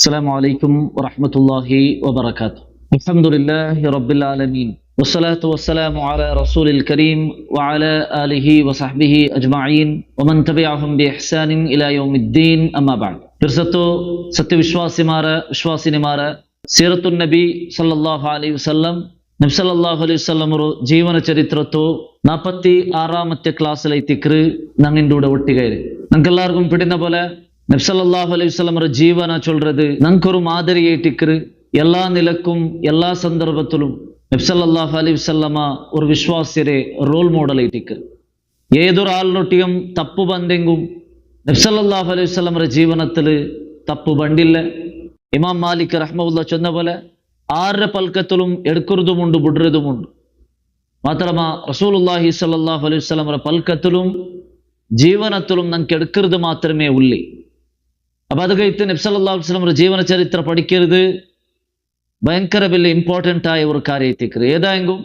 السلام عليكم ورحمة الله وبركاته. الحمد لله رب العالمين والصلاة والسلام على رسول الكريم وعلى آله وصحبه أجمعين ومن تبعهم بإحسان إلى يوم الدين أما بعد. فرصتو ستي വിശ്വാസിനിമാരെ സീറത്തുൻ നബി സല്ലല്ലാഹു അലൈഹി വസല്ലം നബി സല്ലല്ലാഹു അലൈഹി വസല്ലം ಜೀವನ ಚರಿತ್ರತ್ತು 46ാമത്തെ ക്ലാസ്സിലെത്തിക്ക് ഞങ്ങളുടെ ഒട്ടികയില് നമുക്കെല്ലാവർക്കും പിടിന്ന പോലെ നബി സല്ലല്ലാഹു അലൈഹി വസല്ലം ജീവന ചൊല്றது നമുക്കൊരു മാതൃകയായിട്ടിക്ക് എല്ലാ നിലക്കും എല്ലാ സന്ദർഭത്തിലും നബി സല്ലല്ലാഹു അലൈഹി വസല്ലമ ഒരു വിശ്വാസിയുടെ റോൾ മോഡലായിട്ടിക്ക് ഏതൊരാളിനൊട്ടിയും തപ്പു ബന്തെങ്കും നബി സല്ലല്ലാഹു അലൈഹി വസല്ലം ജീവനത്തിൽ തപ്പു ബണ്ടില്ല. ഇമാം മാലിക് റഹ്മത്തുള്ളാഹി ചൊന്ന പോലെ ആരുടെ പൽക്കത്തിലും എടുക്കുന്നതുമുണ്ട് ബുഡ്രതുമുണ്ട്. മാത്രമാ റസൂലുള്ളാഹി സ്വല്ലല്ലാഹു അലൈഹി വസല്ലം പൽക്കത്തിലും ജീവനത്തിലും നമുക്ക് എടുക്കുന്നത് മാത്രമേ ഉള്ളി. അപ്പൊ അത് കഴിച്ച് നബി സല്ലല്ലാഹു അലൈഹി വസല്ലം ജീവന ചരിത്രം പഠിക്കരുത് ഭയങ്കര വലിയ ഇമ്പോർട്ടൻ്റ് ആയ ഒരു കാര്യത്തിക്കറ്. ഏതായെങ്കും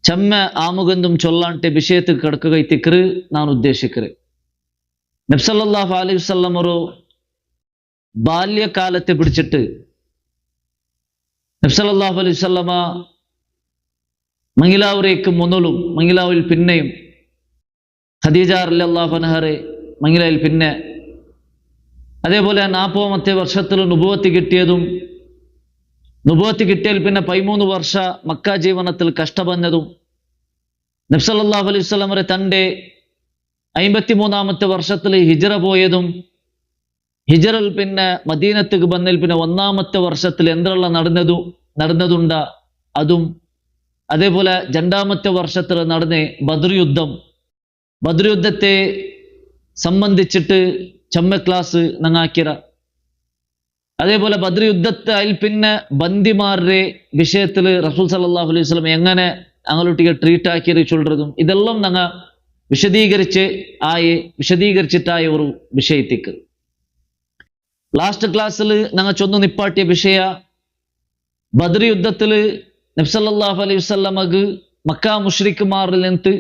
ചെമ്മ ആമുഖന്തും ചൊല്ലാണ്ടെ വിഷയത്തിൽ കിടക്കുകയത്തിക്കറ് ഞാൻ ഉദ്ദേശിക്കറ്. നബി സല്ലല്ലാഹു അലൈഹി വസല്ലം ഒരു ബാല്യകാലത്തെ പിടിച്ചിട്ട് നബി സല്ലല്ലാഹു അലൈഹി വസല്ലമ മംഗിലാവുരേക്ക് മുതലും മംഗിലാവിൽ പിന്നെയും ഖദീജ റളിയല്ലാഹു അൻഹയെ മംഗിലാവിൽ പിന്നെ അതേപോലെ 40ാമത്തെ വർഷത്തിൽ നുബുവത്ത് കിട്ടിയതും നുബുവത്ത് കിട്ടിയാൽ പിന്നെ 13 വർഷ മക്ക ജീവനത്തിൽ കഷ്ടപ്പെടുന്നതും നബി സല്ലല്ലാഹു അലൈഹി വസല്ലം തൻ്റെ 53ാമത്തെ വർഷത്തിൽ ഹിജ്റ പോയതും ഹിജ്റയിൽ പിന്നെ മദീനത്തേക്ക് വന്നതിൽ പിന്നെ 1ാമത്തെ വർഷത്തിൽ എന്തെല്ലാം നടന്നതുണ്ട അതും അതേപോലെ 2ാമത്തെ വർഷത്തിൽ നടന്ന ബദ്ർ യുദ്ധത്തെ സംബന്ധിച്ചിട്ട് ചെമ്മ ക്ലാസ് നങ്ങാക്കിറ. അതേപോലെ ബദ്ർ യുദ്ധത്തെ അതിൽ പിന്നെ ബന്ദിമാരുടെ വിഷയത്തിൽ റസൂൽ സല്ലല്ലാഹു അലൈഹി വസല്ലം എങ്ങനെ ഞങ്ങളൊട്ടിಗೆ ട്രീറ്റ് ആക്കിയത് ചൊല്ലുന്നതും ഇതെല്ലാം ഞങ്ങ വിശദീകരിച്ചിട്ടായ ഒരു വിഷയത്തേക്ക് ലാസ്റ്റ് ക്ലാസ്സിൽ ഞങ്ങൾ ചൊന്നു നിപ്പാട്ടിയ വിഷയ ബദ്ർ യുദ്ധത്തിൽ നബി സല്ലല്ലാഹു അലൈഹി വസല്ലമക്ക് മക്ക മുശ്രിക്കുമാരിൽ നിന്ന്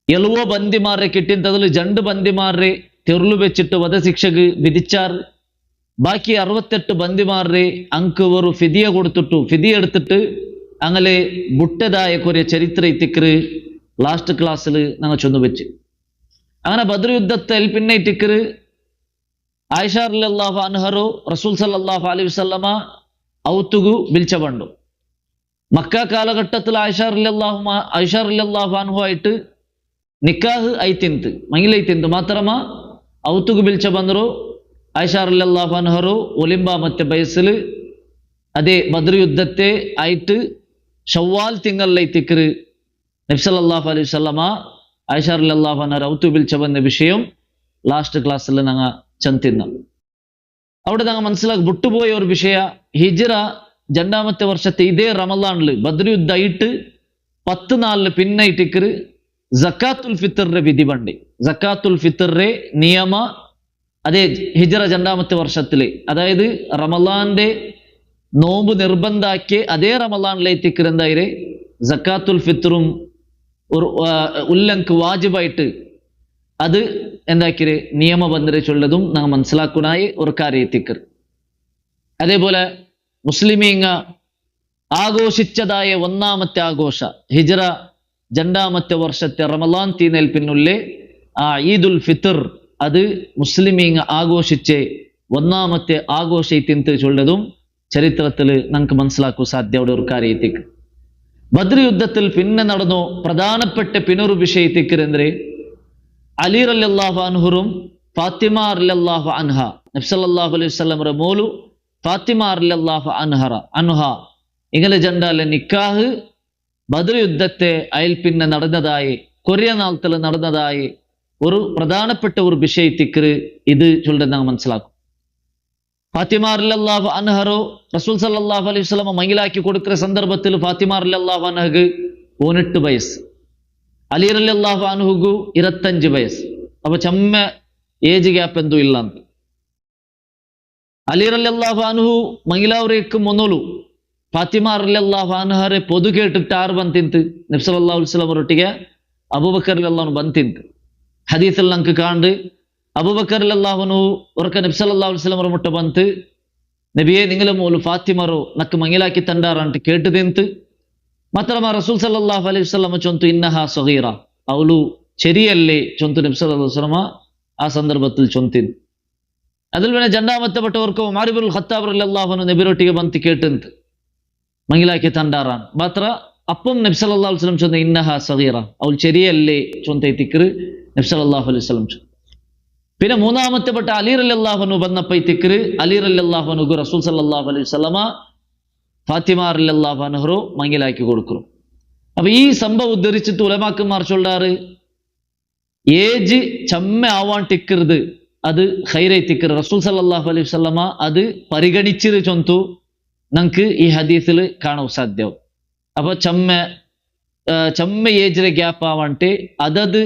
എളുവോ ബന്ദിമാരെ കിട്ടിയതിൽ 2 ബന്ദിമാരെ തെരുളു വെച്ചിട്ട് വധശിക്ഷക്ക് വിധിച്ചാർ. ബാക്കി 68 ബന്ദിമാരെ അങ്ക് ഒരു ഫിദിയ കൊടുത്തിട്ടു. ഫിദിയ എടുത്തിട്ട് അങ്ങനെ ബുട്ടതായ കുറെ ചരിത്ര ഇത്തിക്കറ് ലാസ്റ്റ് ക്ലാസ്സിൽ ഞങ്ങൾ ചൊന്നു വെച്ച്. അങ്ങനെ ബദ്ർ യുദ്ധത്തിൽ പിന്നെ ഇത്തിക്കറ് ആയിഷ റളിയല്ലാഹു അൻഹറു റസൂൽ സല്ലല്ലാഹു അലൈഹി വസല്ലമ ഔത്തുഗു പിലിച്ചബണ്ടു. മക്ക കാലഘട്ടത്തിൽ ആയിഷ റളിയല്ലാഹു അൻഹു ആയിട്ട് നിക്കാഹ് ಐತಿಂತು ಮಂಗಿಲೈತಿಂತು ಮಾತ್ರಮ ಔತುಗು ಬಿಲ್ಚ ಬಂದರು ಆಯಿಷ ರಲಿಯಲ್ಲಾಹು ಅನ್ಹರು ಒಲಿಂಬಾಮತ್ತೆ ಬಯಸಲು ಅದೇ ಬದ್ರ್ ಯುದ್ಧത്തെ ആയിട്ട് ഷവ്വാൽ തിങ്കളിലെത്തിക്കറ് നബി സല്ലല്ലാഹു അലൈഹി വസല്ലമ ആയിഷ റളിയല്ലാഹു അൻഹ ഔത്തു ബിൽച്ച വന്ന വിഷയം ലാസ്റ്റ് ക്ലാസ്സിൽ ഞങ്ങൾ ചന്തിന്ന. അവിടെ ഞങ്ങൾ മനസ്സിലാക്കി വിട്ടുപോയ ഒരു വിഷയ ഹിജ്റ 2ാമത്തെ വർഷത്തെ ഇതേ റമളാനിൽ ബദ്ർ യുദ്ധ ആയിട്ട് 10 നാളിൽ പിന്നെ ഇട്ടിക്കറ് സക്കാത്തുൽ ഫിത്തറിന്റെ വിധി പണ്ടി. സക്കാത്തുൽ ഫിത്തറിന്റെ നിയമ അതേ ഹിജ്റ 2ാമത്തെ വർഷത്തില് അതായത് റമളാന്റെ നോമ്പ് നിർബന്ധാക്കി അതേ റമളാനിലെത്തിക്കറ് എന്തായാലും സക്കാത്തുൽ ഫിത്തറും ഒരു ഉല്ലങ്ക് വാജിബായിട്ട് അത് എന്താക്കിയത് നിയമബന്ധരെ ചൊല്ലതും ഞങ്ങൾ മനസ്സിലാക്കുന്നായി ഒരു കാര്യത്തിക്കറ്. അതേപോലെ മുസ്ലിമീങ്ങ ആഘോഷിച്ചതായ 1ാമത്തെ ആഘോഷ ഹിജ്റ 2ാമത്തെ വർഷത്തെ റമളാൻ തീനൽ പിന്നുള്ളേ ആ ഈദുൽ ഫിത്തർ അത് മുസ്ലിമീങ്ങ ആഘോഷിച്ച് 1ാമത്തെ ആഘോഷത്തിന്ത് ചൊല്ലതും ചരിത്രത്തിൽ നമുക്ക് മനസ്സിലാക്കാൻ സാധ്യത ഒരു കാര്യത്തേക്ക്. ബദ്ർ യുദ്ധത്തിൽ പിന്നെ നടന്നു പ്രധാനപ്പെട്ട പിന്നൊരു വിഷയത്തേക്ക് എന്ത് അലി റളിയല്ലാഹു അൻഹുറും ഫാത്തിമ റളിയല്ലാഹു അൻഹ നബി സല്ലല്ലാഹു അലൈഹി വസല്ലം മോളു ഫാത്തിമ റളിയല്ലാഹു അൻഹ ഇങ്ങനെ ജണ്ടാലെ നിക്കാഹ് ബദ്ർ യുദ്ധത്തെ അയൽ പിന്നെ നടന്നതായി കൊറിയ നാളത്തിൽ നടന്നതായി ഒരു പ്രധാനപ്പെട്ട ഒരു വിഷയത്തിക്ക് ഇത് ചൊല്ലുന്നത് നാം മനസ്സിലാക്കും. ഫാത്തിമ റളിയല്ലാഹു അൻഹറു റസൂൽ സല്ലല്ലാഹു അലൈഹി വസല്ലം മംഗിലാക്കി കൊടുക്കുന്ന സന്ദർഭത്തിൽ ഫാത്തിമ റളിയല്ലാഹു അൻഹക്ക് 18 വയസ്സ്, അലി റളിയല്ലാഹു അൻഹുക്ക് 25 വയസ്സ്. അപ്പൊ ചമ്മ ഏജ് ഗ്യാപ്പ് എന്തോ ഇല്ല. അലി റളിയല്ലാഹു അൻഹു മംഗിലാവരേക്ക് ಮೊದಲು ಫಾತಿಮಾ ರಲಿಯಲ್ಲಾಹು ಅನ್ಹರೆ ಪೊದು ಕೇಟಿಟ್ಟು ಆರು ಬಂತಿಂತು ನಬಿ ಸಲ್ಲಲ್ಲಾಹು ಅಲೈಹಿ ವಸಲ್ಲಂ ಒಟ್ಟಿಗೆ ಅಬೂಬಕರ್ ರಲಿಯಲ್ಲಾಹು ಬಂತಿಂತು. ಹದೀಸಲ್ಲಿ ನಂಗೆ ಕಾಂಡು ಅಬೂಬಕರ್ ರಲಿಯಲ್ಲಾಹು ಒರಕ ನಬಿ ಸಲ್ಲಲ್ಲಾಹು ಅಲೈಹಿ ವಸಲ್ಲಂ ಮುಟ್ಟ ಬಂತು, നബിയെ നിങ്ങൾ മോള് ഫാത്തിമറോ നക്ക് മങ്ങിലാക്കി തണ്ടാറാണ്ട് കേട്ടതെന്ത് മാത്രമ റസൂൽ സല്ലല്ലാഹു അലൈഹി വസല്ലം ചൊന്തു ഇന്നഹ സഗീറ, അവളു ശരിയല്ലേ ചൊന്തു നബി സല്ലല്ലാഹു അലൈഹി വസല്ലം ആ സന്ദർഭത്തിൽ ചൊന്തിൻ. അതിൽ പിന്നെ രണ്ടാമത്തെ പെട്ടവർക്ക് ഉമർ ഇബ്നുൽ ഖത്താബ് റളിയല്ലാഹു അൻഹു നബിരൊട്ടിಗೆ ಬಂತು കേട്ടಂತ മങ്ങിലാക്കി തണ്ടാറാൻ മാത്ര അപ്പം നബി സല്ലല്ലാഹു അലൈഹി വസല്ലം ചൊന്തു ഇന്നഹ സഗീറ, അവൾ ശരിയല്ലേ ചൊന്തൈതിക്കർ നബി സല്ലല്ലാഹു അലൈഹി വസല്ലം. പിന്നെ മൂന്നാമത്തെ പെട്ട അലി റളിയല്ലാഹു അൻഹു വന്നപ്പോൾ തിക്റ് അലി റളിയല്ലാഹു അൻഹു റസൂൽ സല്ലല്ലാഹു അലൈഹി വസല്ലമ ഫാത്തിമ റളിയല്ലാഹു അൻഹു മങ്ങിലാക്കി കൊടുക്കും. അപ്പൊ ഈ സംഭവം ഉദ്ധരിച്ചിട്ട് ഉലമാക്കന്മാർ ചൊല്ലാറ് ഏജ് ചമ്മ ആവാൻ ടിക്കരുത്, അത് ഖൈറൈ തിക്കർ റസൂൽ സല്ലല്ലാഹു അലൈഹി വസല്ലമ അത് പരിഗണിച്ചിട്ട് ചൊന്തു നമുക്ക് ഈ ഹദീസിൽ കാണാൻ സാധ്യവും. അപ്പൊ ചമ്മ ഏജിലെ ഗ്യാപ്പ് ആവാണ്ട് അതത്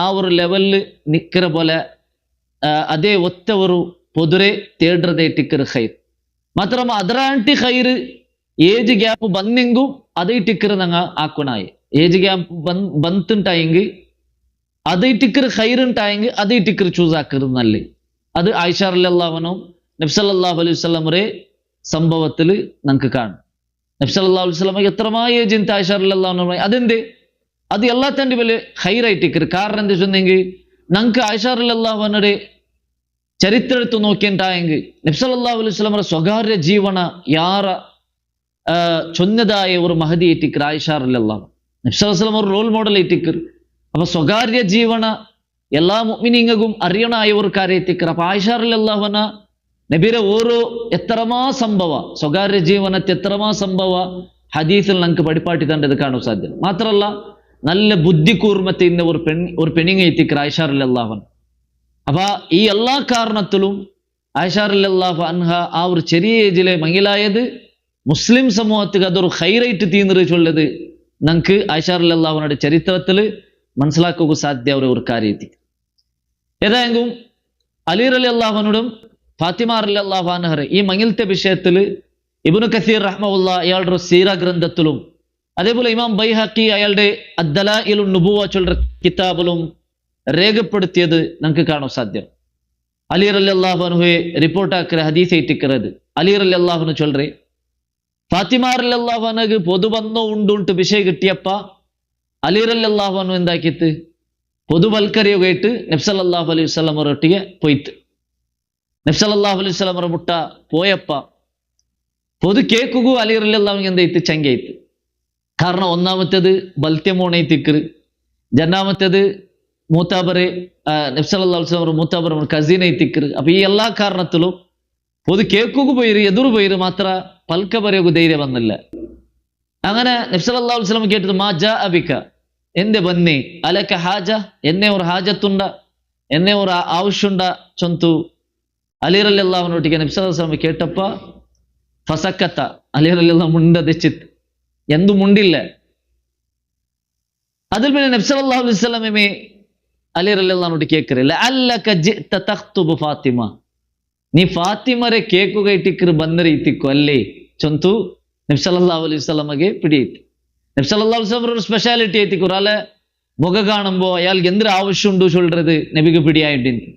ആ ഒരു ലെവലിൽ നിൽക്കിற പോലെ ಅದೇ ಒತ್ತವರು ಪೊದುರೆ ತೇಡ್ರದೆ ಟಿಕ್ಕರ್ ಖೈರ್ ಮಾತ್ರ ಅದರಾಂಟಿ ಖೈರ್ ಏಜ್ ಗ್ಯಾಪ್ ಬಂದೆಂಗು ಅದೇ ಟಿಕ್ಕರ್ ನಂಗ ಹಾಕೋಣಾಯಿ ಏಜ್ ಗ್ಯಾಪ್ ಬಂತುಂಟಾയെങ്കിൽ അതേ ടിക്കർ ഖൈറുണ്ടായെങ്കിൽ അതേ ടിക്കർ ചൂസ് ആക്കരുത് നല്ലേ. അത് ആയിഷ റളിയല്ലാഹു അൻഹ നബി സല്ലല്ലാഹു അലൈഹി വസല്ലമയുടെ സംഭവത്തിൽ നമുക്ക് കാണാം. നബി സല്ലല്ലാഹു അലൈഹി വസല്ലമ എത്രമായ ഏജ് ഉണ്ട് ആയിഷ റളിയല്ലാഹു അൻഹ, അതെന്തേ അത് എല്ലാത്തൻ്റെ വലിയ ഖൈറായി ടിക്കർ. കാരണം എന്താ വെച്ചെങ്കിൽ നമുക്ക് ആയിഷ റളിയല്ലാഹു അൻഹയുടെ ചരിത്ര എടുത്ത് നോക്കിയിട്ടായെങ്കിൽ നബി സല്ലല്ലാഹു അലൈഹി വസല്ലമയുടെ സ്വകാര്യ ജീവന ಯಾರ ചൊന്നതായ ഒരു മഹദി ಟಿಕ್ಕರ್ ಆಯಿಷಾ റളിയല്ലാഹു അൻഹ. നബി സല്ലല്ലാഹു അലൈഹി വസല്ലം ഒരു റോൾ മോഡൽ ಟಿಕ್ಕರ್. അപ്പൊ സ്വകാര്യ ജീവന എല്ലാ മുഅ്മിനീങ്ങൾക്കും അറിയണായ ഒരു കാര്യ ಟಿಕ್ಕರ್. അപ്പൊ ആയിഷ റളിയല്ലാഹു അൻഹ നബിയുടെ ഓരോ എത്രമാ സംഭവ സ്വകാര്യ ജീവനത്തെ എത്രമാ സംഭവ ഹദീസിൽ നമുക്ക് പഠിപ്പാട്ടി തണ്ടത് കാണാൻ സാധ്യത. മാത്രമല്ല നല്ല ബുദ്ധി കൂർമ്മത്തെ ഇന്ന ഒരു പെണ്ണിങ്ങ ಟಿಕ್ಕರ್ ആയിഷ റളിയല്ലാഹു അൻഹ. അപ്പൊ ഈ എല്ലാ കാരണത്തിലും ആയിഷ റളിയല്ലാഹു അൻഹ ആ ഒരു ചെറിയ ഏജിലെ മങ്ങിലായത് മുസ്ലിം സമൂഹത്തിന് അതൊരു ഹൈറൈറ്റ് തീർന്നു ചൊല്ലത് നമുക്ക് ആയിഷ റളിയല്ലാഹു അൻഹയുടെ ചരിത്രത്തിൽ മനസ്സിലാക്കുക സാധ്യ ഒരു കാര്യത്തിൽ. ഏതായെങ്കിലും അലി റളിയല്ലാഹു അൻഹുവും ഫാത്തിമ റളിയല്ലാഹു അൻഹ ഈ മങ്ങിലത്തെ വിഷയത്തിൽ ഇബ്നു കസീർ റഹ്മഹുല്ലാ അയാളുടെ സീറ ഗ്രന്ഥത്തിലും അതേപോലെ ഇമാം ബൈഹഖി അയാളുടെ അദ്ദലായിലുൻ നുബുവ ചൊല്ലുന്ന കിതാബിലും രേഖപ്പെടുത്തിയത് നമുക്ക് കാണാൻ സാധ്യം. അലി റളിയല്ലാഹു അൻഹുവെ റിപ്പോർട്ടാക്കിற ഹദീസ് ಟಿಕ್ಕರದು അലി റളിയല്ലാഹു അൻഹു ചൊല്ലുറേ ഫാത്തിമ റളിയല്ലാഹു അൻഹക്ക് പൊതു ബന്ധം ഉണ്ടുണ്ട് വിഷയം കിട്ടിയപ്പ അലി റളിയല്ലാഹു അൻഹു എന്താക്കിത്ത് പൊതുവൽക്കരിയുകയായിട്ട് നബി സല്ലല്ലാഹു അലൈഹി വസല്ലം ഒരൊട്ടിಗೆ പോയിട്ട് നബി സല്ലല്ലാഹു അലൈഹി വസല്ലം മുട്ട പോയപ്പ പൊതു കേക്കുകു അലി റളിയല്ലാഹു അൻഹു എന്തായിട്ട് ചങ്കയായിട്ട്. കാരണം ഒന്നാമത്തേത് ബൽത്യമോണൈ തിക്കറ്, രണ്ടാമത്തേത് മൂത്താബറെ നബി സല്ലല്ലാഹു അലൈഹി വസല്ലം മൂത്താബർ കസീനൈ തിക്കറ്. അപ്പൊ ഈ എല്ലാ കാരണത്തിലും പൊതു കേക്കുകു പോയിര് എതിർ പോയിര് മാത്ര പൽക്ക പറയൊക്കെ ധൈര്യം വന്നില്ല. അങ്ങനെ നബി സല്ലല്ലാഹു അലൈഹി വസല്ലം കേട്ടത് മാ ജാ അബിക, എന്റെ ബന്നി അലക ഹാജ, എന്നെ ഒരു ഹാജത്തുണ്ട, എന്നെ ഒരു ആവശ്യമുണ്ട ചൊന്തു അലി റളിയല്ലാഹു അൻഹു നബി സല്ലല്ലാഹു അലൈഹി വസല്ലം കേട്ടപ്പ ഫസക്കത്ത അലി റളിയല്ലാഹു മുണ്ട തെച്ചിത്ത് എന്തു മുണ്ടില്ല. അതിൽ പിന്നെ നബി സല്ലല്ലാഹു അലൈഹി വസല്ലമേ അലി റളിയല്ലാഹു അൻഹു കേക്കറില്ല അല്ലക ജിഅത തഖ്തുബു ഫാത്തിമ, നീ ഫാത്തിമരെ കേക്കുക ಟಿಕ್ಕರ್ ಬಂದರೆ ಇತ್ತಿಕ್ಕೋ ಅಲ್ಲೇ ಚೊಂತು ನಬಿ ಸಲ್ಲಲ್ಲಾಹು ಅಲೈಹಿ ವಸಲ್ಲಮಗೆ പിടിയിತ್ತು. നബി സല്ലല്ലാഹു അലൈഹി വസല്ലം ഒരു സ്പെഷ്യാലിറ്റി ആയിട്ട് ഒരാളെ മുഖ കാണുമ്പോൾ അയാൾക്ക് എന്തൊരു ആവശ്യമുണ്ട് ചൊല്ലുന്നത് നബിക്ക് പിടിയായിട്ടുണ്ട്.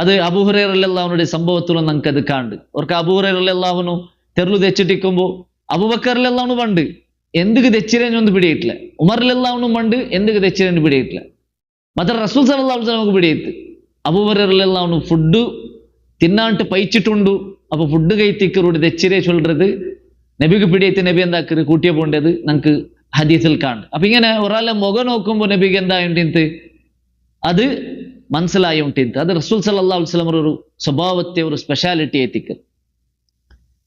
അത് അബൂ ഹുറൈറ റളിയല്ലാഹു അൻഹുവിന്റെ സംഭവത്തിലും നമുക്കത് കാണും. അവർക്ക് അബൂ ഹുറൈറ റളിയല്ലാഹു അൻഹു തെരുളു തെച്ചിട്ടിക്കുമ്പോൾ അബൂബക്കർ റളിയല്ലാഹു അൻഹു പണ്ട് എന്തൊക്കെ തെച്ചിരൊന്നും പിടിയിട്ടില്ല, ഉമർ റളിയല്ലാഹു അൻഹു പണ്ട് എന്തൊക്കെ തെച്ചിരൊന്നും പിടിയിട്ടില്ല. മാത്ര റസൂൽ സല്ലല്ലാഹു അലൈഹി വസല്ലം പിടിയിത്ത് അബൂ ഹുറൈറ റളിയല്ലാഹു അൻഹു ഫുഡ് തിന്നാണ്ട് പയിച്ചിട്ടുണ്ട്. അപ്പൊ ഫുഡ് കൈത്തിക്കറോട് തെച്ചിരെ ചൊല്ലുന്നത് നബിക്ക് പിടിയത്ത് നബി എന്താക്കറ് കൂട്ടിയ പോണ്ടത് നമുക്ക് ഹദീസിൽ കാണും. അപ്പൊ ഇങ്ങനെ ഒരാളെ മുഖം നോക്കുമ്പോൾ നബിക്ക് എന്തായിട്ട് അത് മനസ്സിലായി ഉണ്ടിന്ത്. അത് റസൂൽ സല്ലല്ലാഹു അലൈഹി വസല്ലം ഒരു സ്വഭാവത്തെ ഒരു സ്പെഷ്യാലിറ്റി എത്തിക്കൽ.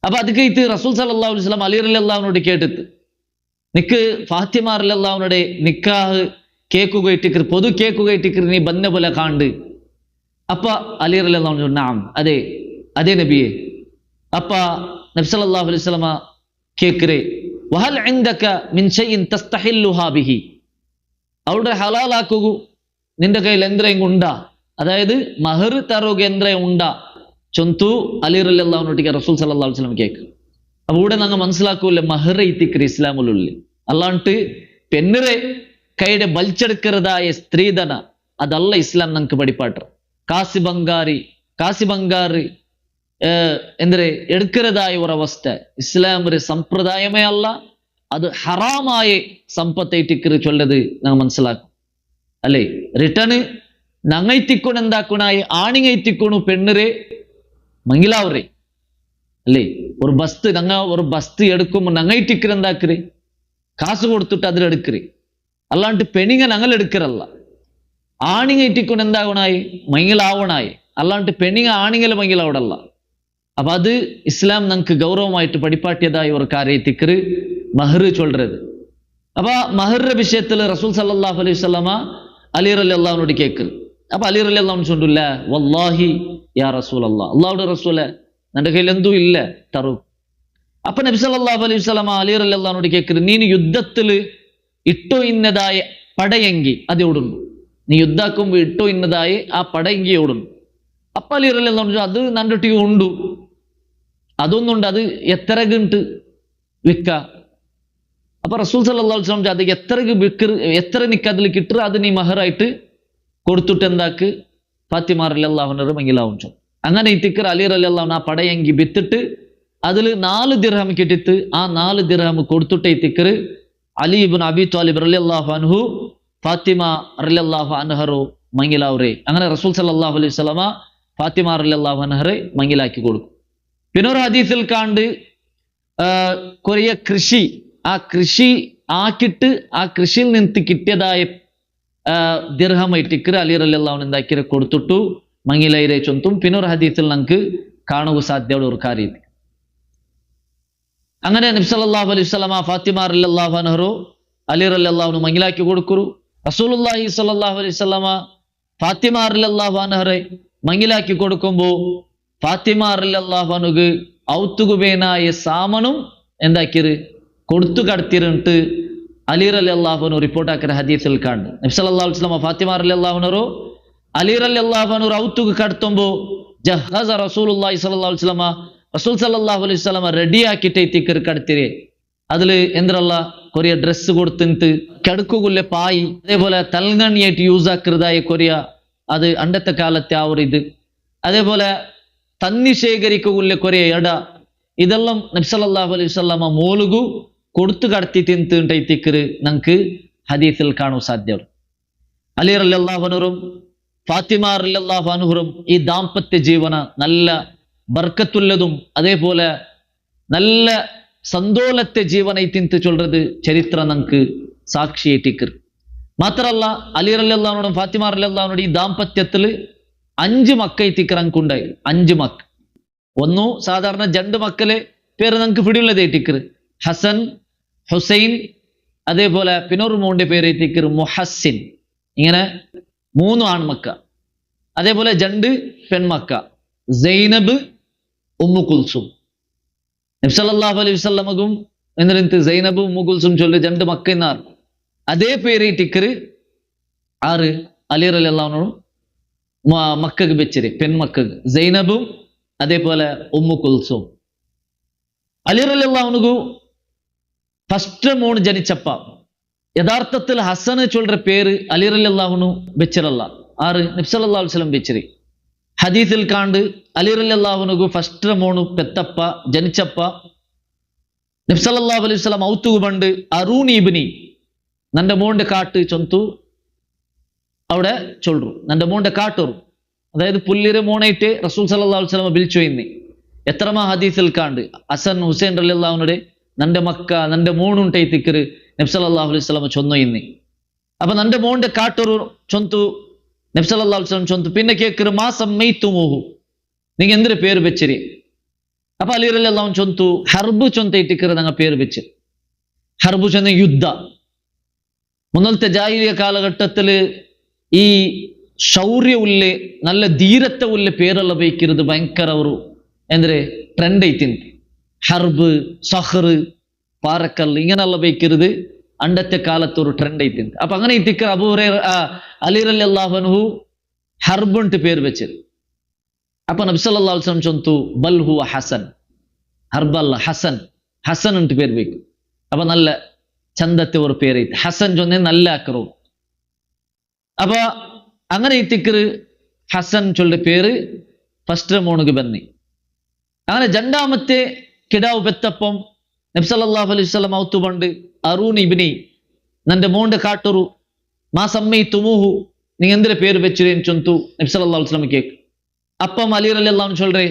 അപ്പൊ അത് കഴിത്ത് റസൂൽ സല്ലല്ലാഹു അലൈഹി വസല്ലം അലി റളിയല്ലാഹു അൻഹുവോട് കേട്ടിട്ട് നിക്ക് ഫാത്തിമ റളിയല്ലാഹു അൻഹയുടെ നിക്കാഹ് കേക്കുക ಟಿಕ್ಕർ പൊതു കേക്കുക ಟಿಕ್ಕർ നീ ബന്ന പോലെ കാണ്ട്. അപ്പ അലി റളിയല്ലാഹു അൻഹു നാം അതെ അതെ നബിയെ. അപ്പ നബി സല്ലല്ലാഹു അലൈഹി വസല്ലം കേക്കറേ വഹൽ ഇൻദക മിൻ ഷൈഇൻ തസ്തഹില്ലുഹാ ബിഹി, അവളുടെ ഹലാലാക്കുക നിന്റെ കയ്യിൽ എന്തെങ്കിലും ഉണ്ടാ, അതായത് മഹർ തറുക എന്തെങ്കിലും ഉണ്ടാ ചൊന്തു അലി റളിയല്ലാഹു അൻഹു റസൂൽ സല്ലല്ലാഹു അലൈഹി വസല്ലം കേക്ക്. അപ്പൊ ഇവിടെ ഞങ്ങൾ മനസ്സിലാക്കൂല മഹർ ഐത്തിക്കർ ഇസ്ലാമിലുള്ളിൽ അല്ലാണ്ട് പെണ്ണിറെ കൈയുടെ ബലിച്ചെടുക്കുന്നതായ സ്ത്രീധന അതല്ല ഇസ്ലാം നമുക്ക് പഠിപ്പാട്ടർ. ಕಾಸಿ ಬಂಗಾರಿ ಎಂದರೆ എടുക്കരുതായ ഒരവസ്ഥ ഇസ്ലാം ഒരു സമ്പ്രദായമേ അല്ല, അത് ഹറാമായ സമ്പത്തേറ്റിക്കറ് ചൊല്ലത് നാം മനസ്സിലാക്കും അല്ലേ. റിട്ടേണ് നങ്ങൈത്തിക്കൊണ്ട് എന്താക്കണായി ആണിങ്ങൈത്തിക്കൊണു പെണ്ണുരെ മങ്ങിലാവറേ അല്ലേ. ഒരു ബസ്ത് എടുക്കുമ്പോൾ നങ്ങൈറ്റിക്കറ് എന്താക്കറ് കാസു കൊടുത്തിട്ട് അതിലെടുക്കറ്, അല്ലാണ്ട് പെണിങ്ങ ഞങ്ങളെടുക്കറല്ല. ആണിങ്ങൈറ്റിക്കൊണ്ട് എന്താകണായി മങ്ങിലാവണായി, അല്ലാണ്ട് പെണിങ്ങ ആണിങ്ങൽ മങ്ങിലാവടല്ല. അപ്പൊ അത് ഇസ്ലാം നമുക്ക് ഗൗരവമായിട്ട് പഠിപ്പാട്ടിയതായ ഒരു കാര്യത്തിക്കറ് മഹർ ചൊല്ലത്. അപ്പൊ മഹറിന്റെ വിഷയത്തിൽ റസൂൽ സല്ലല്ലാഹു അലൈഹി വസല്ലമ അലി റളിയല്ലാഹുവിനോട് കേൾക്കൽ. അപ്പൊ അലി റളിയല്ലാഹു ചൊല്ലില്ല, വല്ലാഹി യാ റസൂലല്ലാഹ്, അള്ളാഹുടെ റസൂലെ നിന്റെ കയ്യിൽ എന്തും ഇല്ല തറു. അപ്പൊ നബി സല്ലല്ലാഹു അലൈഹി വസല്ലമ അലി റളിയല്ലാഹുവിനോട് കേൾക്കൽ, നീ യുദ്ധത്തില് ഇട്ടോ ഇന്നതായ പടയെങ്കി അത് എവിടുന്നു, നീ യുദ്ധാക്കുമ്പോ ഇട്ടോ ഇന്നതായ ആ പടയെങ്കി എവിടുന്നു. അപ്പൊ അലി റളിയല്ലാഹു അത് നണ്ടിട്ട് ഉണ്ടു, അതൊന്നുണ്ട്, അത് എത്രകുണ്ട് വിൽക്ക. അപ്പൊ റസൂൽ സല്ലല്ലാഹു അലൈഹി വസല്ലം അത് എത്ര നിക്ക് അതിൽ കിട്ടുക അത് നീ മഹറായിട്ട് കൊടുത്തിട്ട് എന്താക്ക് ഫാത്തിമ റളിയല്ലാഹു അൻഹ മങ്ങിലാവും ചോ. അങ്ങനെ ഇത്തിക്കർ അലി റളിയല്ലാഹു അൻഹു ആ പടയെങ്കി വിത്തിട്ട് അതിൽ 4 ദിർഹം കിട്ടിട്ട് ആ 4 ദിർഹം കൊടുത്തിട്ട് ഇത്തിക്കർ അലി ഇബ്നു അബി ത്വാലിബ് റളിയല്ലാഹു അൻഹു ഫാത്തിമ റളിയല്ലാഹു അൻഹറു മങ്ങിലാവറേ. അങ്ങനെ റസൂൽ സല്ലല്ലാഹു അലൈഹി വസല്ലമ ഫാത്തിമ റളിയല്ലാഹു അൻഹറെ മങ്ങിലാക്കി കൊടുക്കും. പിന്നെ ഒരു ഹദീസിൽ കാണ്ട് കൊറിയ കൃഷി, ആ കൃഷി ആക്കിയിട്ട് ആ കൃഷിയിൽ നിന്ന് കിട്ടിയതായ ദിർഹമായിട്ട് അലി റളിയല്ലാഹു അൻഹു എന്താക്കി കൊടുത്തിട്ടു മങ്ങിലൈരെ ചൊന്തും. പിന്നെ ഒരു ഹദീസിൽ നമുക്ക് കാണുക സാധ്യതയുള്ള ഒരു കാര്യം. അങ്ങനെ നബി സല്ലല്ലാഹു അലൈഹി വസല്ലമ ഫാത്തിമ റളിയല്ലാഹു അൻഹു അലി റളിയല്ലാഹു അൻഹു മങ്ങിലാക്കി കൊടുക്കുരു. റസൂലുള്ളാഹി സ്വല്ലല്ലാഹു അലൈഹി വസല്ലമ ഫാത്തിമ റളിയല്ലാഹു അൻഹറെ മങ്ങിലാക്കി കൊടുക്കുമ്പോ ഫാത്തിമ റളിയല്ലാഹു അൻഹു ഔത്തുകുബേനായ സാമനും എന്താക്കിയത് കൊടുത്തു കടത്തിയിട്ട് അലി റളിയല്ലാഹു അൻഹു റിപ്പോർട്ടാക്കിയ ഹദീസിൽ കാണും. നബി സല്ലല്ലാഹു അലൈഹി വസല്ലമ ഫാത്തിമ റളിയല്ലാഹു അൻഹു അലി റളിയല്ലാഹു അൻഹു ഔത്തുക കടത്തുമ്പോ ജഹസ റസൂലുള്ളാഹി സ്വല്ലല്ലാഹു അലൈഹി വസല്ലമ റസൂൽ സല്ലല്ലാഹു അലൈഹി വസല്ലമ റെഡി ആക്കിയിട്ട് എത്തിക്കർ കടത്തിരെ. അതില് എന്തല്ല കൊറിയ ഡ്രസ്സ് കൊടുത്തിട്ട് കിടക്കുകൊല്ല പായി, അതേപോലെ തൽങ്ങണിയായിട്ട് യൂസ് ആക്കുന്നതായ കൊറിയ അത് അണ്ടത്തെ കാലത്തെ ആ ഒരു ഇത്, അതേപോലെ തന്നി ശേഖരിക്കുകൊല്ല കൊറിയ എട, ഇതെല്ലാം നബി സല്ലല്ലാഹു അലൈഹി വസല്ലമ മോലുകു കൊടുത്തു കടത്തി തിന്തിക്കർ നമുക്ക് ഹദീസിൽ കാണാൻ സാധ്യത. അലി റളിയല്ലാഹു അൻഹും ഫാത്തിമ റളിയല്ലാഹു അൻഹും ഈ ദാമ്പത്യ ജീവന നല്ല ബർക്കത്തുള്ളതും അതേപോലെ നല്ല സന്തോലത്തെ ജീവനായി തിന്ത് ചൊല്ലത് ചരിത്രം നമുക്ക് സാക്ഷിയേറ്റിക്കർ. മാത്രല്ല അലി റളിയല്ലാഹു അൻഹു ഫാത്തിമ റളിയല്ലാഹു അൻഹു ഈ ദാമ്പത്യത്തിൽ 5 മക്കൈത്തിക്കർ നമുക്കുണ്ടായി. 5 മക്ക. ഒന്നു സാധാരണ 2 മക്കളെ പേര് നമുക്ക് പിടിയുള്ളത് ഏറ്റിക്കർ, ഹസൻ, ഹുസൈൻ, അതേപോലെ പിന്നൊരു മോന്റെ പേര് ഏറ്റിക്കർ മുഹസ്സിൻ. ഇങ്ങനെ 3 ആൺമക്ക, അതേപോലെ 2 പെൺമക്ക, സൈനബ്, ഉമ്മു കുൽസും. നബി സല്ലല്ലാഹു അലൈഹി വസല്ലമക്കും എന്നിട്ട് സൈനബ് ഉമ്മു കുൽസും ചൊല്ലി 2 മക്ക എന്നാർ. അതേ പേര് ഏറ്റിക്കർ ആറ് അലി റളിയല്ലാഹു അൻഹു മക്കക്ക് വെച്ചിര്, പെൺമക്കക്ക് സൈനബും അതേപോലെ ഉമ്മു കുൽസും. അലി റളിയല്ലാഹു അൻഹു ഫസ്റ്റ് മോൺ ജനിച്ചപ്പ യഥാർത്ഥത്തിൽ ഹസൻ ചൊല്ലുന്ന പേര് അലി റളിയല്ലാഹു അൻഹു വെച്ചിരല്ല, ആറ് നബി സല്ലല്ലാഹു അലൈഹി വസല്ലം വെച്ചിരി. ഹദീസിൽ കാണ്ട് അലി റളിയല്ലാഹു അൻഹു ഫസ്റ്റ് മോൺ പെത്തപ്പ ജനിച്ചപ്പ നബി സല്ലല്ലാഹു അലൈഹി വസല്ലം ഔത്തുക പണ്ട് അറൂനി ഇബ്നി നന്റെ മോന്റെ കാട്ട് ചൊന്തു അവിടെ ചൊല്ലു, നന്റെ മോന്റെ കാട്ടൊരു, അതായത് പുല്ലിരെ മോണായിട്ട് റസൂൽ സല്ലല്ലാഹു അലൈഹി വസല്ലം വിളിച്ചു ഇന്ന് എത്രമാ ഹദീസിൽ കാണ്ട് ഹസൻ ഹുസൈൻ റളിയല്ലാഹു അൻഹുടെ നന്റെ മക്ക നന്റെ മോണുണ്ടൈത്തിക്കർ നബി സല്ലല്ലാഹു അലൈഹി വസല്ലം ചൊന്നു ഇന്ന്. അപ്പൊ നന്റെ മോന്റെ കാട്ടൊരു ചൊന്തു നബി സല്ലല്ലാഹു അലൈഹി വസല്ലം ചൊന്തു. പിന്നെ കേക്കറ് മാ സമ്മൈതുമൂഹു, നിങ്ങൾ എന്തൊരു പേര് വെച്ചിരി? അപ്പൊ അലി റളിയല്ലാഹു അൻഹു ചൊന്തു ഹർബ് ചൊന്തൈത്തിക്കർ ഞങ്ങൾ പേര് വെച്ച്. ഹർബ് ചൊന്ന യുദ്ധ. മുന്നത്തെ ജാഹിലിയ കാലഘട്ടത്തില് ഈ ശൗര്യവുള്ള നല്ല ധീരത്തെ ഉള്ള പേരുള്ള ബൈക്കരുത് ഭയങ്കര ഒരു എന്തൊരു ട്രെൻഡ് ಐತಿಂತ. ഹർബ്, സഹർ, പാറക്കല്ല് ഇങ്ങനെയുള്ള ബൈക്കരുത് അണ്ടത്തെ കാലത്ത് ഒരു ട്രെൻഡ് ಐತಿಂತ. അപ്പൊ അങ്ങനെ ഇത്തിക്കർ അബൂ ഹുറൈറ അലി റളിയല്ലാഹു അൻഹു ഹർബ് ಅಂತ പേര് വെച്ചത്. അപ്പൊ നബി സല്ലല്ലാഹു അലൈഹി വസല്ലം ചൊന്തു ബൽ ഹുവ ഹസൻ, ഹർബ് അല്ല ഹസൻ, ഹസൻ ಅಂತ പേര് ಬೇಕು. അപ്പൊ നല്ല ചന്തത്തെ ഒരു പേരೈತಿ ഹസൻ ചൊന്നെ നല്ല ആക്കറോ. അപ്പൊ അങ്ങനെ ഇത്തിക്കർ ഹസൻ ചൊല്ലുടെ പേര് ഫസ്റ്റ് മോണുക്ക് ബന്നി. അങ്ങനെ രണ്ടാമത്തെ കിടാവ് പെത്തപ്പം നബി സല്ലല്ലാഹു അലൈഹി വസല്ലം ഔത്തു പണ്ട് അറൂൻ ഇബ്നി നന്റെ മോണ്ട് കാട്ടൊരു മാ സമ്മൈതുമൂഹു നീ എന്തിന്റെ പേര് വെച്ചിരേന്ന് ചൊന്തു നബി സല്ലല്ലാഹു അലൈഹി വസല്ലം കേക്ക്. അപ്പം അലി റളിയല്ലാഹു അൻഹു ചൊല്ലുടെ